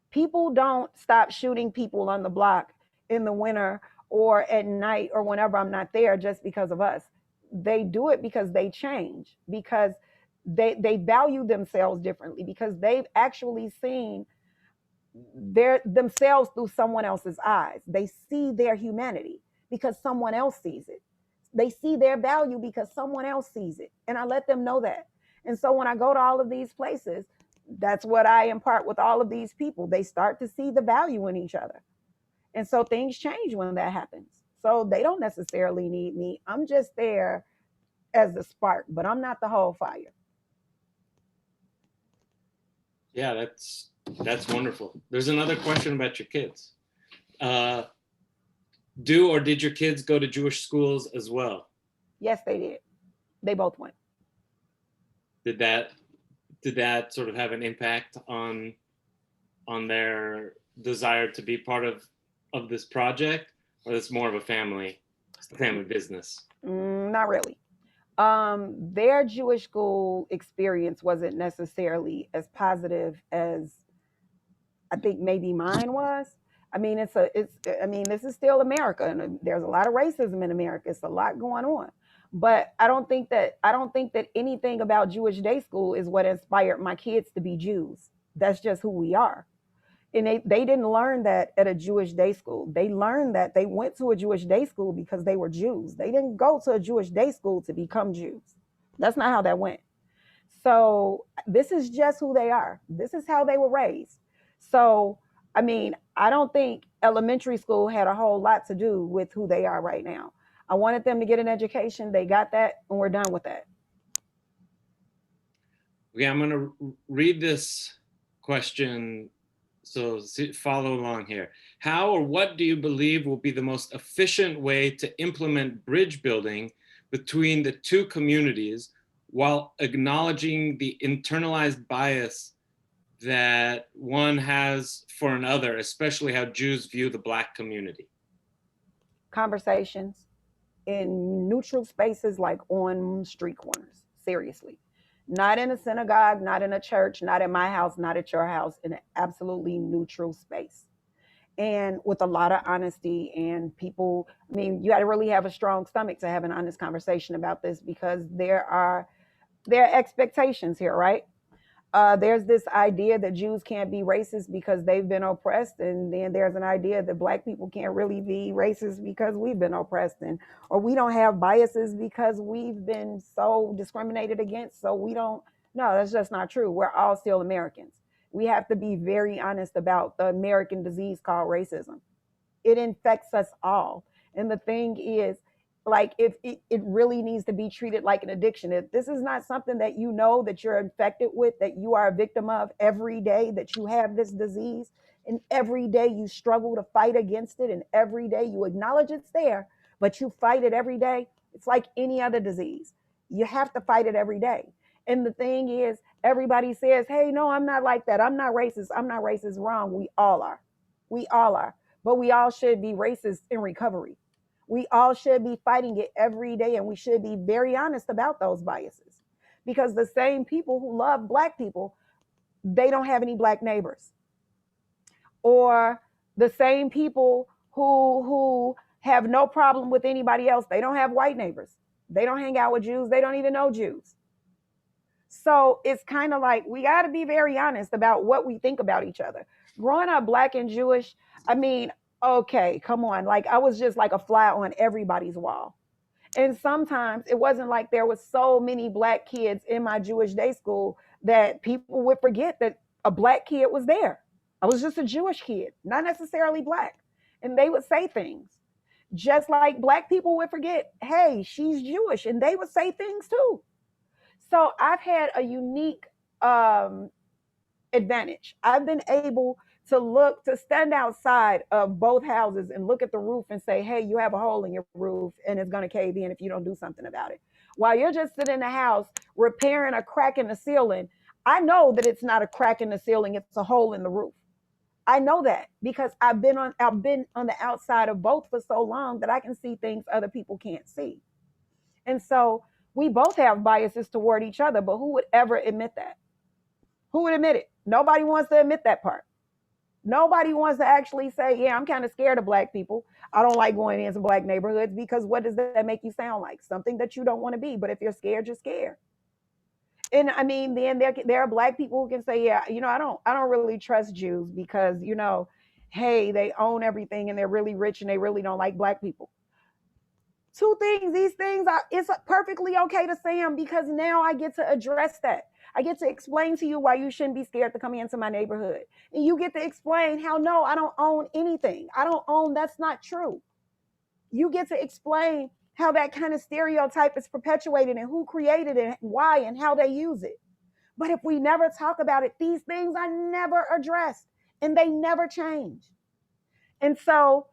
[SPEAKER 3] People don't stop shooting people on the block in the winter or at night or whenever I'm not there just because of us. They do it because they change, because they value themselves differently, because they've actually seen their themselves through someone else's eyes. They see their humanity because someone else sees it. They see their value because someone else sees it. And I let them know that. And so when I go to all of these places, that's what I impart with all of these people. They start to see the value in each other. And so things change when that happens. So they don't necessarily need me. I'm just there as the spark, but I'm not the whole fire.
[SPEAKER 2] Yeah, that's wonderful. There's another question about your kids. Do or did your kids go to Jewish schools as well?
[SPEAKER 3] Yes, they did. They both went.
[SPEAKER 2] Did that sort of have an impact on their desire to be part of this project, or it's more of a family business?
[SPEAKER 3] Not really. Their Jewish school experience wasn't necessarily as positive as I think maybe mine was. I mean, this is still America, and there's a lot of racism in America. It's a lot going on. But I don't think that anything about Jewish day school is what inspired my kids to be Jews. That's just who we are. And they didn't learn that at a Jewish day school. They learned that they went to a Jewish day school because they were Jews. They didn't go to a Jewish day school to become Jews. That's not how that went. So this is just who they are. This is how they were raised. So, I mean, I don't think elementary school had a whole lot to do with who they are right now. I wanted them to get an education. They got that, and we're done with that.
[SPEAKER 2] Okay, I'm going to read this question, so follow along here. How or what do you believe will be the most efficient way to implement bridge building between the two communities while acknowledging the internalized bias that one has for another, especially how Jews view the Black community?
[SPEAKER 3] Conversations in neutral spaces, like on street corners, seriously. Not in a synagogue, not in a church, not in my house, not at your house, in an absolutely neutral space. And with a lot of honesty, and people, I mean, you got to really have a strong stomach to have an honest conversation about this, because there are expectations here, right? There's this idea that Jews can't be racist because they've been oppressed, and then there's an idea that Black people can't really be racist because we've been oppressed, and or we don't have biases because we've been so discriminated against. So we don't. No, that's just not true. We're all still Americans. We have to be very honest about the American disease called racism. It infects us all. And the thing is, Like if it really needs to be treated like an addiction. If this is not something that you know that you're infected with, that you are a victim of every day, that you have this disease, and every day you struggle to fight against it, and every day you acknowledge it's there, but you fight it every day, it's like any other disease. You have to fight it every day. And the thing is, everybody says, hey, no, I'm not like that. I'm not racist. I'm not racist. Wrong. We all are. We all are. But we all should be racist in recovery. We all should be fighting it every day, and we should be very honest about those biases, because the same people who love Black people, they don't have any Black neighbors. Or the same people who have no problem with anybody else, they don't have white neighbors. They don't hang out with Jews. They don't even know Jews. So it's kind of like we got to be very honest about what we think about each other. Growing up Black and Jewish, I mean, okay, come on. Like I was just like a fly on everybody's wall. And sometimes it wasn't like there was so many Black kids in my Jewish day school that people would forget that a Black kid was there. I was just a Jewish kid, not necessarily Black. And they would say things just like Black people would forget, hey, she's Jewish. And they would say things too. So I've had a unique advantage. I've been able to stand outside of both houses and look at the roof and say, hey, you have a hole in your roof and it's going to cave in if you don't do something about it. While you're just sitting in the house repairing a crack in the ceiling, I know that it's not a crack in the ceiling, it's a hole in the roof. I know that because I've been on the outside of both for so long that I can see things other people can't see. And so we both have biases toward each other, but who would ever admit that? Who would admit it? Nobody wants to admit that part. Nobody wants to actually say, yeah, I'm kind of scared of Black people. I don't like going into Black neighborhoods, because what does that make you sound like? Something that you don't want to be. But if you're scared, you're scared. And I mean, then there are Black people who can say, yeah, I don't really trust Jews because, hey, they own everything and they're really rich and they really don't like Black people. Two things, these things it's perfectly okay to say them, because now I get to address that. I get to explain to you why you shouldn't be scared to come into my neighborhood. And you get to explain how, no, I don't own anything. That's not true. You get to explain how that kind of stereotype is perpetuated and who created it, why, and how they use it. But if we never talk about it, these things are never addressed and they never change. And so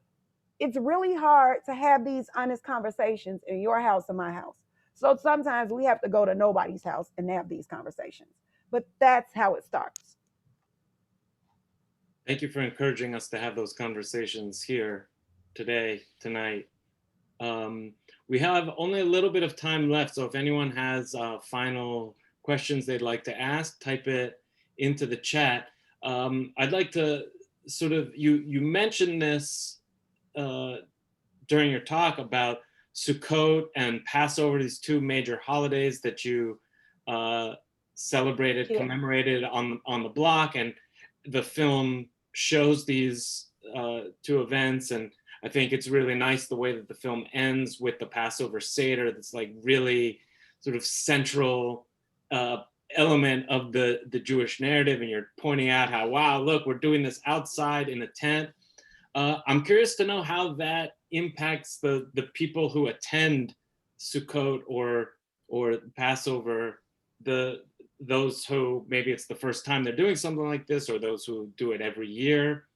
[SPEAKER 3] it's really hard to have these honest conversations in your house and my house. So sometimes we have to go to nobody's house and have these conversations. But that's how it starts.
[SPEAKER 2] Thank you for encouraging us to have those conversations here today, tonight. We have only a little bit of time left, so if anyone has final questions they'd like to ask, type it into the chat. I'd like to sort of, you mentioned this during your talk about Sukkot and Passover, these two major holidays that you celebrated, commemorated on the block, and the film shows these two events. And I think it's really nice the way that the film ends with the Passover Seder. That's like really sort of central element of the Jewish narrative. And you're pointing out how, wow, look, we're doing this outside in a tent. I'm curious to know how that impacts the people who attend Sukkot or Passover, those who maybe it's the first time they're doing something like this, or those who do it every year.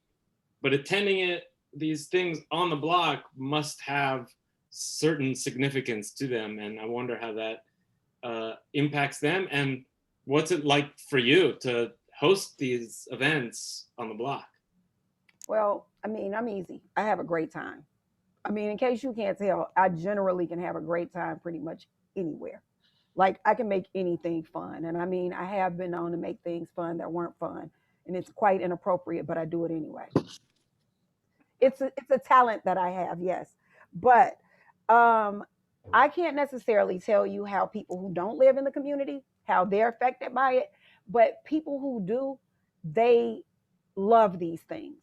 [SPEAKER 2] But attending these things on the block must have certain significance to them. And I wonder how that impacts them. And what's it like for you to host these events on the block?
[SPEAKER 3] Well, I mean, I'm easy. I have a great time. I mean, in case you can't tell, I generally can have a great time pretty much anywhere. Like I can make anything fun. And I mean, I have been known to make things fun that weren't fun. And it's quite inappropriate, but I do it anyway. It's a talent that I have, yes. But I can't necessarily tell you how people who don't live in the community, how they're affected by it. But people who do, they love these things.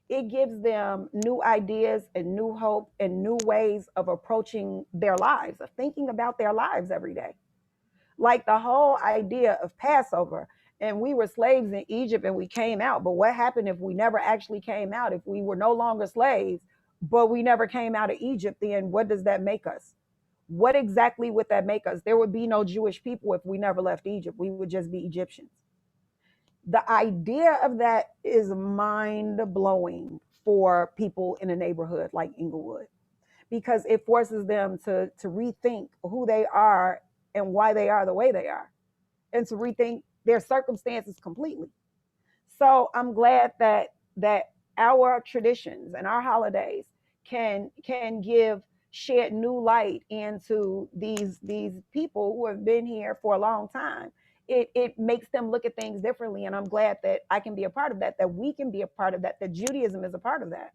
[SPEAKER 3] It gives them new ideas and new hope and new ways of approaching their lives, of thinking about their lives every day. Like the whole idea of Passover, and we were slaves in Egypt and we came out. But what happened if we never actually came out? If we were no longer slaves, but we never came out of Egypt, then what does that make us? What exactly would that make us? There would be no Jewish people if we never left Egypt. We would just be Egyptians. The idea of that is mind blowing for people in a neighborhood like Inglewood, because it forces them to rethink who they are and why they are the way they are, and to rethink their circumstances completely. So I'm glad that our traditions and our holidays can shed new light into these people who have been here for a long time. It makes them look at things differently, and I'm glad that I can be a part of that, that we can be a part of that, that Judaism is a part of that.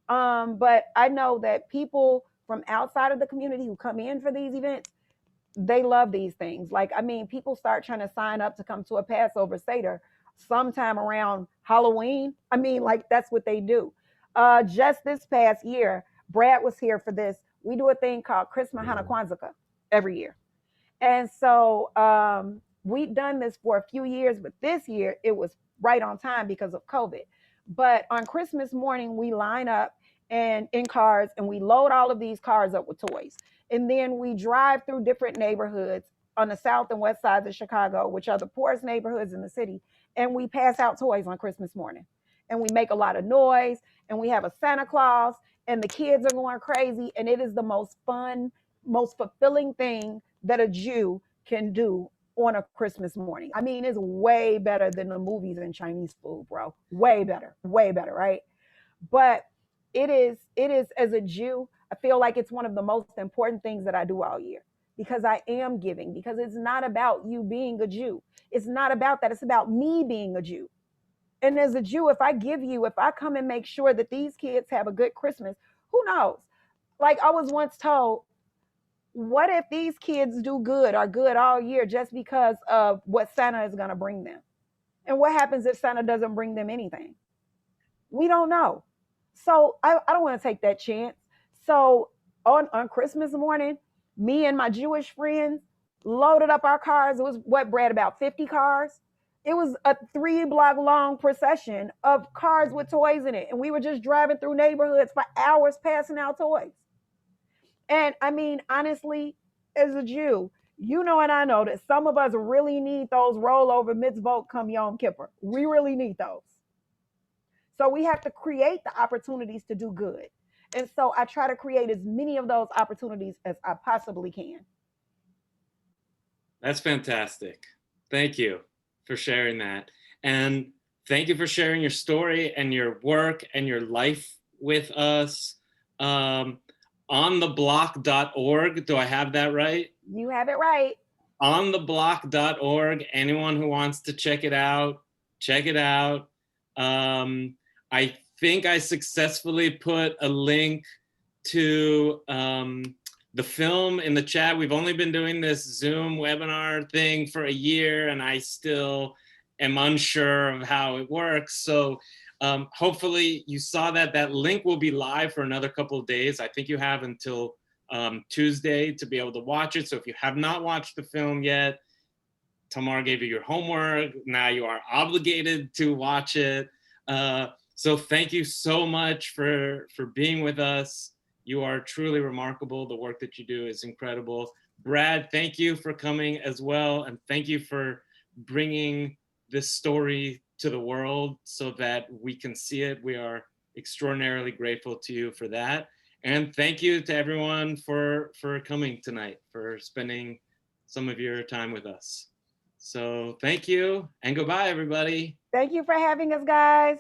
[SPEAKER 3] But I know that people from outside of the community who come in for these events, they love these things. Like, I mean, people start trying to sign up to come to a Passover Seder sometime around Halloween. I mean, like, that's what they do. Just this past year, Brad was here for this. We do a thing called Christmas Hana Kwanzaa every year. And so we've done this for a few years, but this year it was right on time because of COVID. But on Christmas morning, we line up and in cars, and we load all of these cars up with toys. And then we drive through different neighborhoods on the south and west sides of Chicago, which are the poorest neighborhoods in the city. And we pass out toys on Christmas morning. And we make a lot of noise, and we have a Santa Claus, and the kids are going crazy. And it is the most fun, most fulfilling thing that a Jew can do on a Christmas morning. I mean, it's way better than the movies and Chinese food, bro. Way better, right? But it is as a Jew, I feel like it's one of the most important things that I do all year, because I am giving, because it's not about you being a Jew. It's not about that. It's about me being a Jew. And as a Jew, if I come and make sure that these kids have a good Christmas, who knows? Like, I was once told, what if these kids are good all year just because of what Santa is going to bring them? And what happens if Santa doesn't bring them anything? We don't know. So I don't want to take that chance. So on Christmas morning, me and my Jewish friends loaded up our cars. It was what, Brad, about 50 cars? It was a 3-block long procession of cars with toys in it. And we were just driving through neighborhoods for hours passing out toys. And I mean, honestly, as a Jew, you know, and I know that some of us really need those rollover mitzvot come Yom Kippur. We really need those. So we have to create the opportunities to do good. And so I try to create as many of those opportunities as I possibly can.
[SPEAKER 2] That's fantastic. Thank you for sharing that. And thank you for sharing your story and your work and your life with us. ontheblock.org. Do I have that right?
[SPEAKER 3] You have it right.
[SPEAKER 2] ontheblock.org. Anyone who wants to check it out, check it out. I think I successfully put a link to the film in the chat. We've only been doing this Zoom webinar thing for a year, and I still am unsure of how it works. So hopefully you saw that link will be live for another couple of days. I think you have until Tuesday to be able to watch it. So if you have not watched the film yet, Tamar gave you your homework. Now you are obligated to watch it. So thank you so much for being with us. You are truly remarkable. The work that you do is incredible. Brad, thank you for coming as well. And thank you for bringing this story to the world so that we can see it. We are extraordinarily grateful to you for that. And thank you to everyone for coming tonight, for spending some of your time with us. So thank you and goodbye, everybody.
[SPEAKER 3] Thank you for having us, guys.